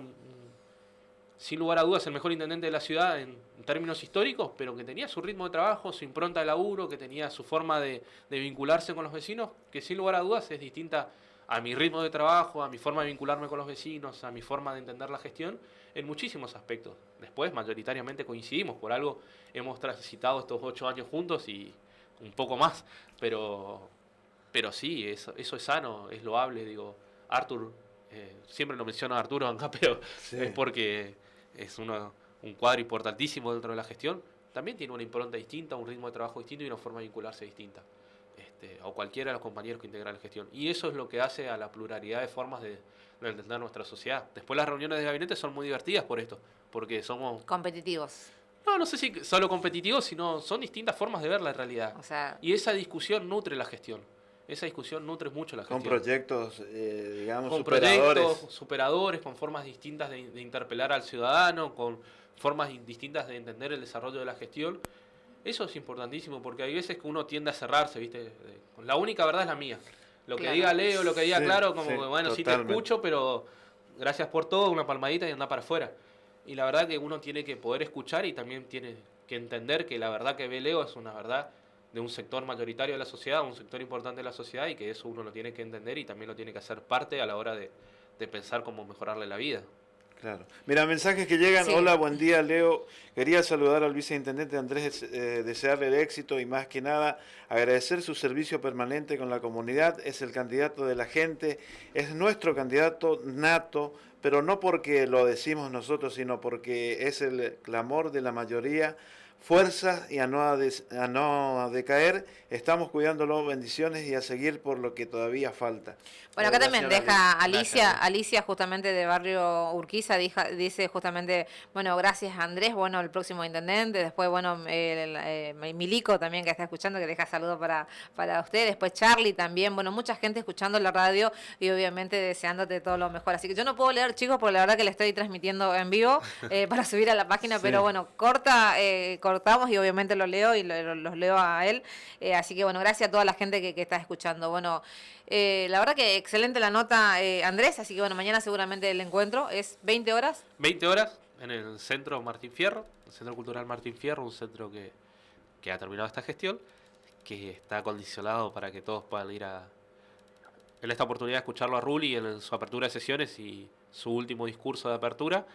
sin lugar a dudas el mejor intendente de la ciudad en términos históricos, pero que tenía su ritmo de trabajo, su impronta de laburo, que tenía su forma de vincularse con los vecinos, que sin lugar a dudas es distinta a mi ritmo de trabajo, a mi forma de vincularme con los vecinos, a mi forma de entender la gestión, en muchísimos aspectos. Después, mayoritariamente coincidimos, por algo hemos transitado estos 8 años juntos y un poco más, pero sí, eso es sano, es loable, digo. Artur, siempre lo menciono a Arturo acá, pero es porque es un cuadro importantísimo dentro de la gestión. También tiene una impronta distinta, un ritmo de trabajo distinto y una forma de vincularse distinta. O cualquiera de los compañeros que integran la gestión. Y eso es lo que hace a la pluralidad de formas de entender nuestra sociedad. Después las reuniones de gabinete son muy divertidas por esto, porque somos... competitivos. No sé si solo competitivos, sino son distintas formas de ver la realidad. O sea... Y esa discusión nutre la gestión. Esa discusión nutre mucho la gestión. Con proyectos, digamos, con superadores. Proyectos superadores, con formas distintas de interpelar al ciudadano, con formas distintas de entender el desarrollo de la gestión. Eso es importantísimo, porque hay veces que uno tiende a cerrarse, ¿viste? La única verdad es la mía. Lo que diga Leo, lo que diga Claro, como que bueno, totalmente. Sí te escucho, pero gracias por todo, una palmadita y anda para afuera. Y la verdad que uno tiene que poder escuchar y también tiene que entender que la verdad que ve Leo es una verdad de un sector mayoritario de la sociedad, un sector importante de la sociedad, y que eso uno lo tiene que entender y también lo tiene que hacer parte a la hora de pensar cómo mejorarle la vida. Claro. Mira, mensajes que llegan. Sí. Hola, buen día, Leo. Quería saludar al viceintendente Andrés, desearle el éxito y más que nada agradecer su servicio permanente con la comunidad. Es el candidato de la gente, es nuestro candidato nato, pero no porque lo decimos nosotros, sino porque es el clamor de la mayoría. Fuerza y a no decaer. Estamos cuidándolo. Bendiciones y a seguir por lo que todavía falta. Bueno, acá también deja Alicia. Alicia justamente de Barrio Urquiza, dice justamente, bueno, gracias Andrés, bueno, el próximo intendente, después, bueno, Milico también que está escuchando, que deja saludos para usted, después Charlie también, bueno, mucha gente escuchando la radio y obviamente deseándote todo lo mejor. Así que yo no puedo leer, chicos, porque la verdad que le estoy transmitiendo en vivo para subir a la página, sí. Pero bueno, cortamos y obviamente lo leo y los leo a él. Así que bueno, gracias a toda la gente que está escuchando. Bueno, la verdad que excelente la nota, Andrés, así que bueno, mañana seguramente el encuentro es 20 horas. 20 horas en el Centro Martín Fierro, el Centro Cultural Martín Fierro, un centro que ha terminado esta gestión, que está acondicionado para que todos puedan ir en esta oportunidad escucharlo a Rulli en su apertura de sesiones y su último discurso de apertura,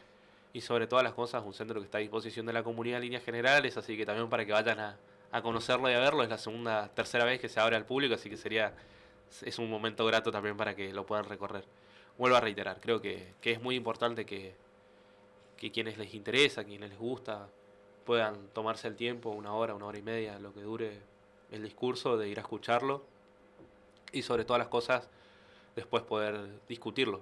y sobre todas las cosas un centro que está a disposición de la comunidad en líneas generales, así que también para que vayan a conocerlo y a verlo. Es la tercera vez que se abre al público, así que es un momento grato también para que lo puedan recorrer. Vuelvo a reiterar, creo que es muy importante que quienes les interesa, quienes les gusta, puedan tomarse el tiempo, una hora y media, lo que dure el discurso, de ir a escucharlo y sobre todas las cosas después poder discutirlo.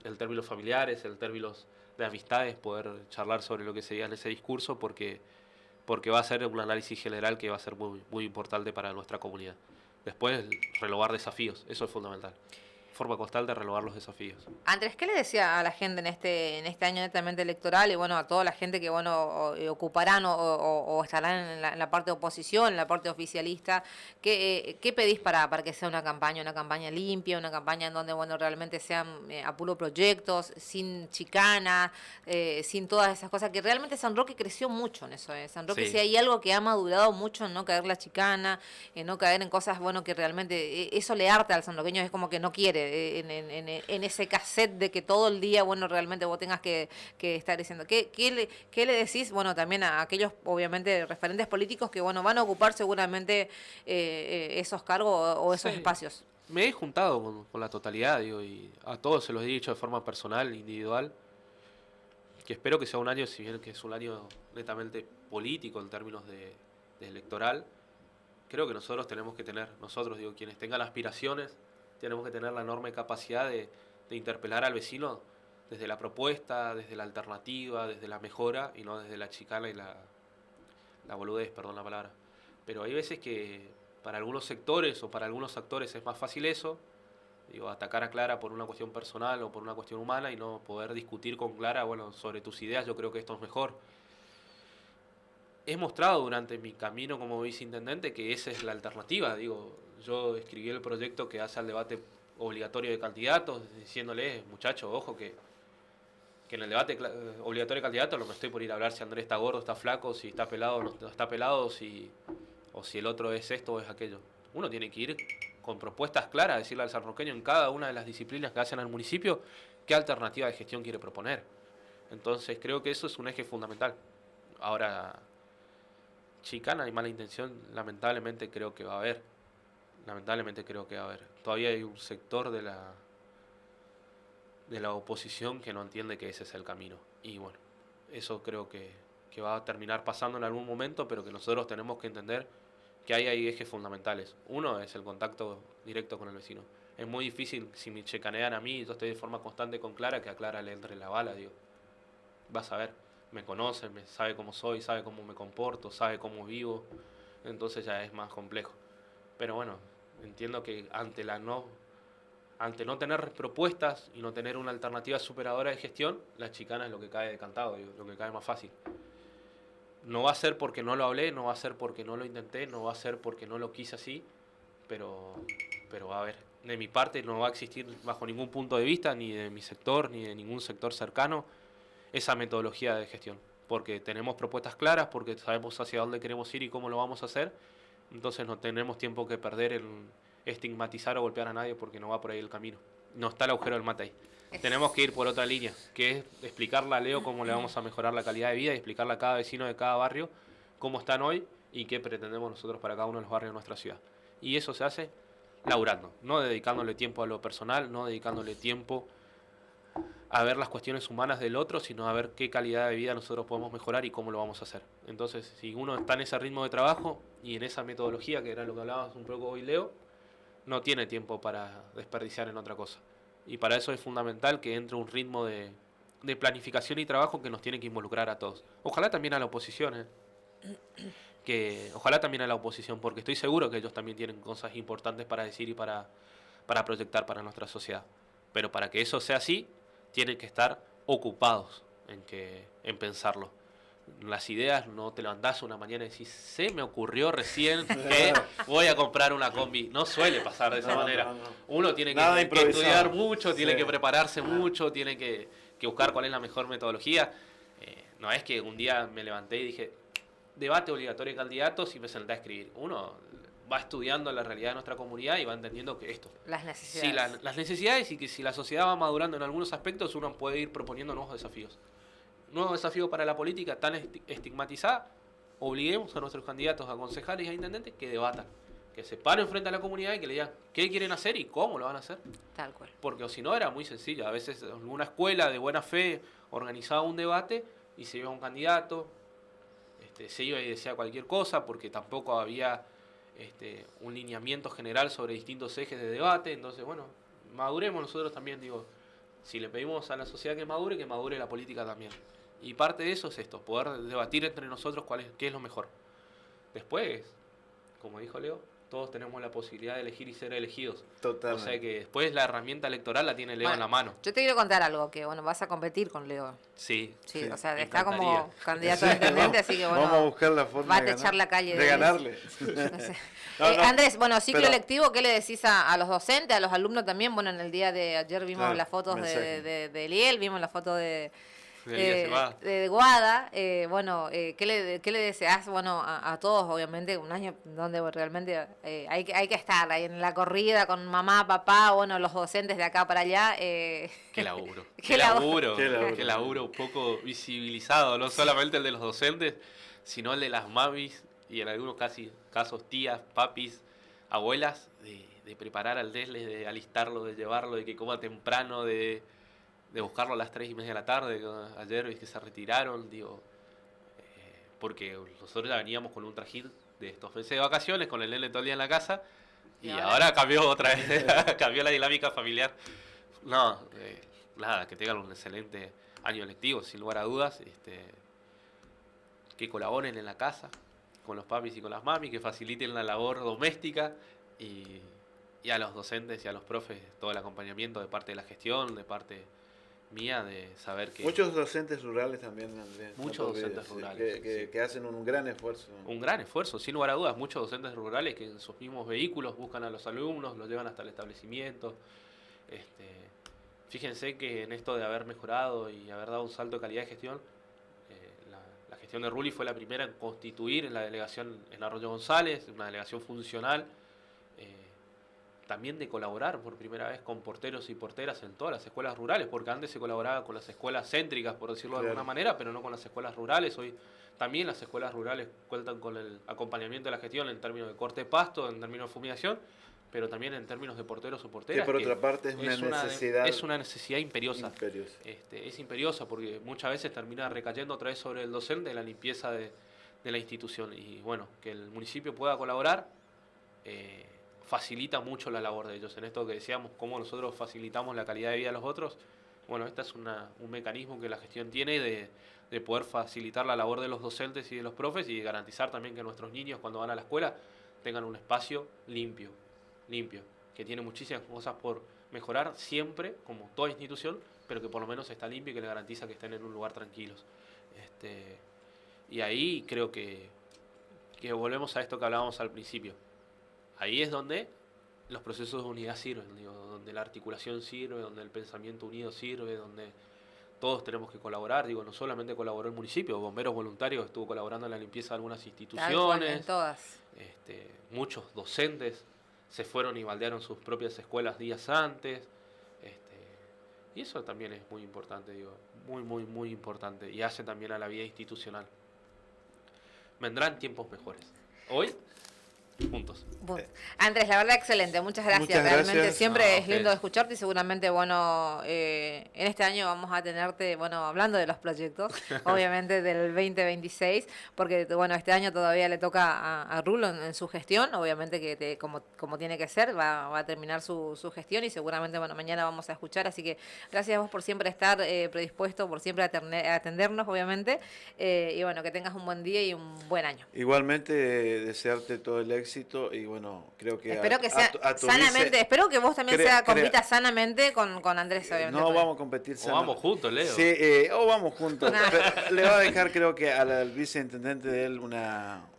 En términos familiares, en términos de amistades, poder charlar sobre lo que se diga en ese discurso, porque va a ser un análisis general que va a ser muy, muy importante para nuestra comunidad. Después, renovar desafíos, eso es fundamental. Forma constante de renovar los desafíos. Andrés, ¿qué le decía a la gente en este año netamente electoral y bueno, a toda la gente que bueno ocuparán o estarán en la parte de oposición, en la parte oficialista? ¿Qué pedís para que sea una campaña limpia, una campaña en donde bueno realmente sean a puro proyectos, sin chicana, sin todas esas cosas? Que realmente San Roque creció mucho en eso. San Roque, sí. Si hay algo que ha madurado mucho en no caer la chicana, en no caer en cosas bueno que realmente eso le harta al sanroqueño, es como que no quiere. En ese cassette de que todo el día, bueno, realmente vos tengas que estar diciendo. ¿Qué le decís, bueno, también a aquellos, obviamente, referentes políticos que, bueno, van a ocupar seguramente esos cargos o esos espacios? Me he juntado con la totalidad, digo, y a todos se los he dicho de forma personal, individual, que espero que sea un año, si bien que es un año netamente político en términos de electoral, creo que nosotros tenemos que tener, digo, quienes tengan aspiraciones, tenemos que tener la enorme capacidad de interpelar al vecino desde la propuesta, desde la alternativa, desde la mejora y no desde la chicana y la boludez, perdón la palabra. Pero hay veces que para algunos sectores o para algunos actores es más fácil eso, digo, atacar a Clara por una cuestión personal o por una cuestión humana y no poder discutir con Clara, bueno, sobre tus ideas, yo creo que esto es mejor. He mostrado durante mi camino como viceintendente que esa es la alternativa, digo, yo escribí el proyecto que hace al debate obligatorio de candidatos, diciéndole, muchachos, ojo que en el debate obligatorio de candidatos no me estoy por ir a hablar si Andrés está gordo, está flaco, si está pelado o no está pelado, o si el otro es esto o es aquello. Uno tiene que ir con propuestas claras, decirle al sanroqueño en cada una de las disciplinas que hacen al municipio qué alternativa de gestión quiere proponer. Entonces creo que eso es un eje fundamental. Ahora, chicana y mala intención, lamentablemente creo que va a haber. Todavía hay un sector de la oposición que no entiende que ese es el camino. Y bueno, eso creo que va a terminar pasando en algún momento, pero que nosotros tenemos que entender que hay ejes fundamentales. Uno es el contacto directo con el vecino. Es muy difícil, si me checanean a mí, yo estoy de forma constante con Clara, que a Clara le entre la bala, digo. Vas a ver, me conoce, sabe cómo soy, sabe cómo me comporto, sabe cómo vivo, entonces ya es más complejo. Pero bueno, entiendo que ante no tener propuestas y no tener una alternativa superadora de gestión, la chicana es lo que cae decantado, digo, lo que cae más fácil. No va a ser porque no lo hablé, no va a ser porque no lo intenté, no va a ser porque no lo quise así, pero a ver, de mi parte no va a existir bajo ningún punto de vista, ni de mi sector, ni de ningún sector cercano, esa metodología de gestión. Porque tenemos propuestas claras, porque sabemos hacia dónde queremos ir y cómo lo vamos a hacer, Entonces no tenemos tiempo que perder en estigmatizar o golpear a nadie porque no va por ahí el camino. No está el agujero del mate ahí. Tenemos que ir por otra línea, que es explicarle a Leo cómo le vamos a mejorar la calidad de vida y explicarle a cada vecino de cada barrio cómo están hoy y qué pretendemos nosotros para cada uno de los barrios de nuestra ciudad. Y eso se hace laburando, no dedicándole tiempo a lo personal, no dedicándole tiempo a ver las cuestiones humanas del otro, sino a ver qué calidad de vida nosotros podemos mejorar y cómo lo vamos a hacer. Entonces, si uno está en ese ritmo de trabajo y en esa metodología, que era lo que hablábamos un poco hoy, Leo, no tiene tiempo para desperdiciar en otra cosa. Y para eso es fundamental que entre un ritmo de planificación y trabajo que nos tiene que involucrar a todos. Ojalá también a la oposición, ojalá también a la oposición, porque estoy seguro que ellos también tienen cosas importantes para decir y para proyectar para nuestra sociedad. Pero para que eso sea así, tienen que estar ocupados en pensarlo. Las ideas no te levantás una mañana y decís, se me ocurrió recién que voy a comprar una combi. No suele pasar de esa manera. Uno tiene que estudiar mucho, tiene que prepararse mucho, tiene que buscar cuál es la mejor metodología. No es que un día me levanté y dije, debate obligatorio de candidatos y me senté a escribir. Uno va estudiando la realidad de nuestra comunidad y va entendiendo que esto. Las necesidades. Sí, las necesidades, y que si la sociedad va madurando en algunos aspectos, uno puede ir proponiendo nuevos desafíos. Nuevo desafío para la política tan estigmatizada, obliguemos a nuestros candidatos a concejales y a intendentes que debatan, que se paren frente a la comunidad y que le digan qué quieren hacer y cómo lo van a hacer. Tal cual. Porque si no era muy sencillo. A veces alguna escuela de buena fe organizaba un debate y se iba un candidato, se iba y decía cualquier cosa porque tampoco había un lineamiento general sobre distintos ejes de debate. Entonces, bueno, maduremos nosotros también, digo, si le pedimos a la sociedad que madure la política también. Y parte de eso es esto, poder debatir entre nosotros qué es lo mejor. Después, como dijo Leo, todos tenemos la posibilidad de elegir y ser elegidos. Totalmente. O sea que después la herramienta electoral la tiene Leo en la mano. Yo te quiero contar algo, que bueno, vas a competir con Leo. Sí. O sea, está como candidato a intendente, así que bueno, vamos a buscar la forma va a techar la calle de ganarle. No sé. Andrés, bueno, ciclo lectivo, ¿qué le decís a los docentes, a los alumnos también? Bueno, en el día de ayer vimos las fotos de Eliel, vimos la foto de Guada. Bueno, ¿qué le deseás? Bueno, a todos, obviamente, un año donde realmente hay que estar ahí en la corrida con mamá, papá, bueno, los docentes de acá para allá. Qué laburo. Qué laburo un poco visibilizado, no solamente el de los docentes, sino el de las mamis y en algunos casos tías, papis, abuelas, de preparar al desles, de alistarlo, de llevarlo, de que coma temprano, de buscarlo a las 3:30 de la tarde. Ayer que se retiraron, digo, porque nosotros ya veníamos con un trajín de estos meses de vacaciones, con el nene todo el día en la casa, y ahora cambió otra vez, cambió la dinámica familiar. No, nada, que tengan un excelente año lectivo, sin lugar a dudas, que colaboren en la casa, con los papis y con las mamis, que faciliten la labor doméstica y a los docentes y a los profes todo el acompañamiento de parte de la gestión, de parte mía, de saber que... Muchos docentes rurales también, Andrés. Muchos docentes rurales. Que hacen un gran esfuerzo. Un gran esfuerzo, sin lugar a dudas. Muchos docentes rurales que en sus mismos vehículos buscan a los alumnos, los llevan hasta el establecimiento. Fíjense que en esto de haber mejorado y haber dado un salto de calidad de gestión, la gestión de Rulli fue la primera en constituir en la delegación en Arroyo González, una delegación funcional, también de colaborar por primera vez con porteros y porteras en todas las escuelas rurales, porque antes se colaboraba con las escuelas céntricas, por decirlo de alguna manera, pero no con las escuelas rurales. Hoy también las escuelas rurales cuentan con el acompañamiento de la gestión en términos de corte de pasto, en términos de fumigación, pero también en términos de porteros o porteras. Que por otra parte es una necesidad imperiosa. Es imperiosa porque muchas veces termina recayendo otra vez sobre el docente la limpieza de la institución. Y bueno, que el municipio pueda colaborar facilita mucho la labor de ellos. En esto que decíamos, cómo nosotros facilitamos la calidad de vida de los otros, bueno, este es un mecanismo que la gestión tiene de poder facilitar la labor de los docentes y de los profes y garantizar también que nuestros niños cuando van a la escuela tengan un espacio limpio, que tiene muchísimas cosas por mejorar siempre, como toda institución, pero que por lo menos está limpio y que le garantiza que estén en un lugar tranquilos. Y ahí creo que volvemos a esto que hablábamos al principio. Ahí es donde los procesos de unidad sirven, donde la articulación sirve, donde el pensamiento unido sirve, todos tenemos que colaborar, digo, no solamente colaboró el municipio, bomberos voluntarios estuvo colaborando en la limpieza de algunas instituciones, en todas. Muchos docentes se fueron y baldearon sus propias escuelas días antes, y eso también es muy importante, digo, muy importante, y hace también a la vida institucional. Vendrán tiempos mejores. Hoy, juntos. Andrés, la verdad excelente, muchas gracias. Realmente siempre es lindo escucharte y seguramente, bueno, en este año vamos a tenerte, bueno, hablando de los proyectos, obviamente del 2026, porque, bueno, este año todavía le toca a Rulo en su gestión, obviamente que como tiene que ser, va a terminar su gestión y seguramente, bueno, mañana vamos a escuchar, así que gracias a vos por siempre estar predispuesto, por siempre atendernos, obviamente, y bueno, que tengas un buen día y un buen año. Igualmente, desearte todo el éxito y bueno, creo que espero que sea sanamente, espero que vos también compitas sanamente con Andrés, obviamente. No vamos a competir sanamente. O vamos juntos, Leo. Sí, o vamos juntos. Le va a dejar, creo que al viceintendente de él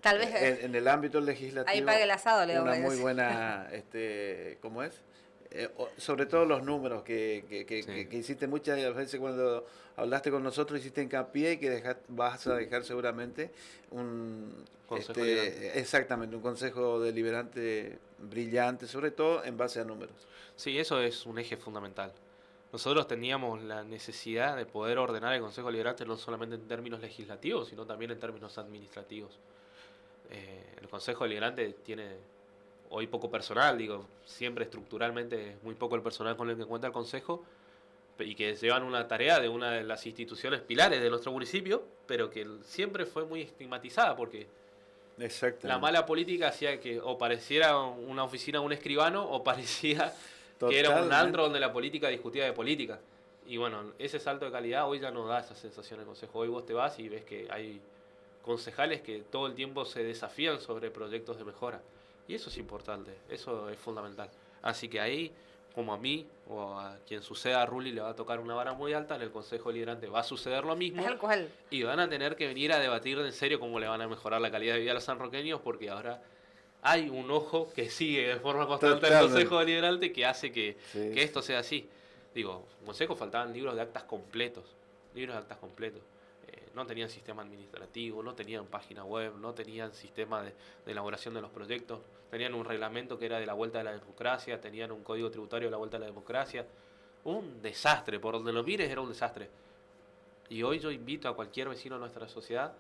tal vez en el ámbito legislativo. Ahí pague el asado, Leo. Una muy buena, ¿cómo es? Sobre todo los números que hiciste muchas veces cuando hablaste con nosotros, hiciste hincapié y que vas a dejar seguramente un consejo exactamente, un consejo deliberante brillante, sobre todo en base a números. Sí, eso es un eje fundamental. Nosotros teníamos la necesidad de poder ordenar el Consejo Deliberante no solamente en términos legislativos, sino también en términos administrativos. El Consejo Deliberante tiene hoy poco personal, digo, siempre estructuralmente es muy poco el personal con el que cuenta el Consejo y que llevan una tarea de una de las instituciones pilares de nuestro municipio, pero que siempre fue muy estigmatizada porque la mala política hacía que o pareciera una oficina de un escribano o parecía que era un antro donde la política discutía de política. Y bueno, ese salto de calidad hoy ya no da esa sensación en el Consejo. Hoy vos te vas y ves que hay concejales que todo el tiempo se desafían sobre proyectos de mejora. Y eso es importante, eso es fundamental. Así que ahí, como a mí o a quien suceda a Ruli le va a tocar una vara muy alta, en el Consejo Deliberante va a suceder lo mismo. Tal cual. Y van a tener que venir a debatir en serio cómo le van a mejorar la calidad de vida a los sanroqueños, porque ahora hay un ojo que sigue de forma constante el Consejo Deliberante que hace que esto sea así. Digo, en Consejo faltaban libros de actas completos. No tenían sistema administrativo, no tenían página web, no tenían sistema de elaboración de los proyectos, tenían un reglamento que era de la vuelta de la democracia, tenían un código tributario de la vuelta de la democracia. Un desastre, por donde lo mires era un desastre. Y hoy yo invito a cualquier vecino de nuestra sociedad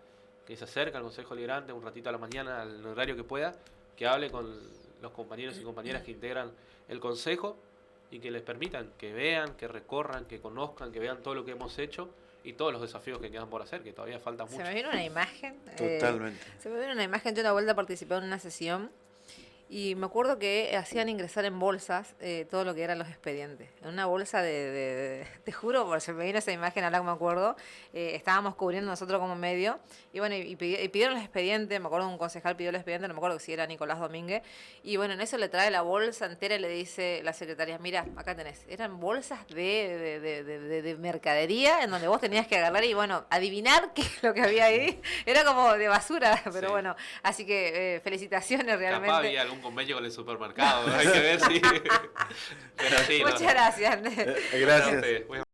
que se acerque al Consejo Deliberante un ratito a la mañana, al horario que pueda, que hable con los compañeros y compañeras que integran el Consejo y que les permitan que vean, que recorran, que conozcan, que vean todo lo que hemos hecho y todos los desafíos que quedan por hacer, que todavía falta mucho. Se me vino una imagen. Totalmente. Se me vino una imagen, yo una vuelta participé en una sesión y me acuerdo que hacían ingresar en bolsas todo lo que eran los expedientes. En una bolsa te juro, porque se me vino esa imagen, ahora que me acuerdo, estábamos cubriendo nosotros como medio, y bueno, y pidieron los expedientes, me acuerdo un concejal pidió el expediente, no me acuerdo si era Nicolás Domínguez, y bueno, en eso le trae la bolsa entera y le dice la secretaria, mira, acá tenés, eran bolsas de mercadería en donde vos tenías que agarrar y bueno, adivinar qué es lo que había ahí, era como de basura, pero bueno, así que felicitaciones realmente. Capaz había algún convenio con el supermercado, hay que ver si... Pero sí, muchas gracias. Gracias.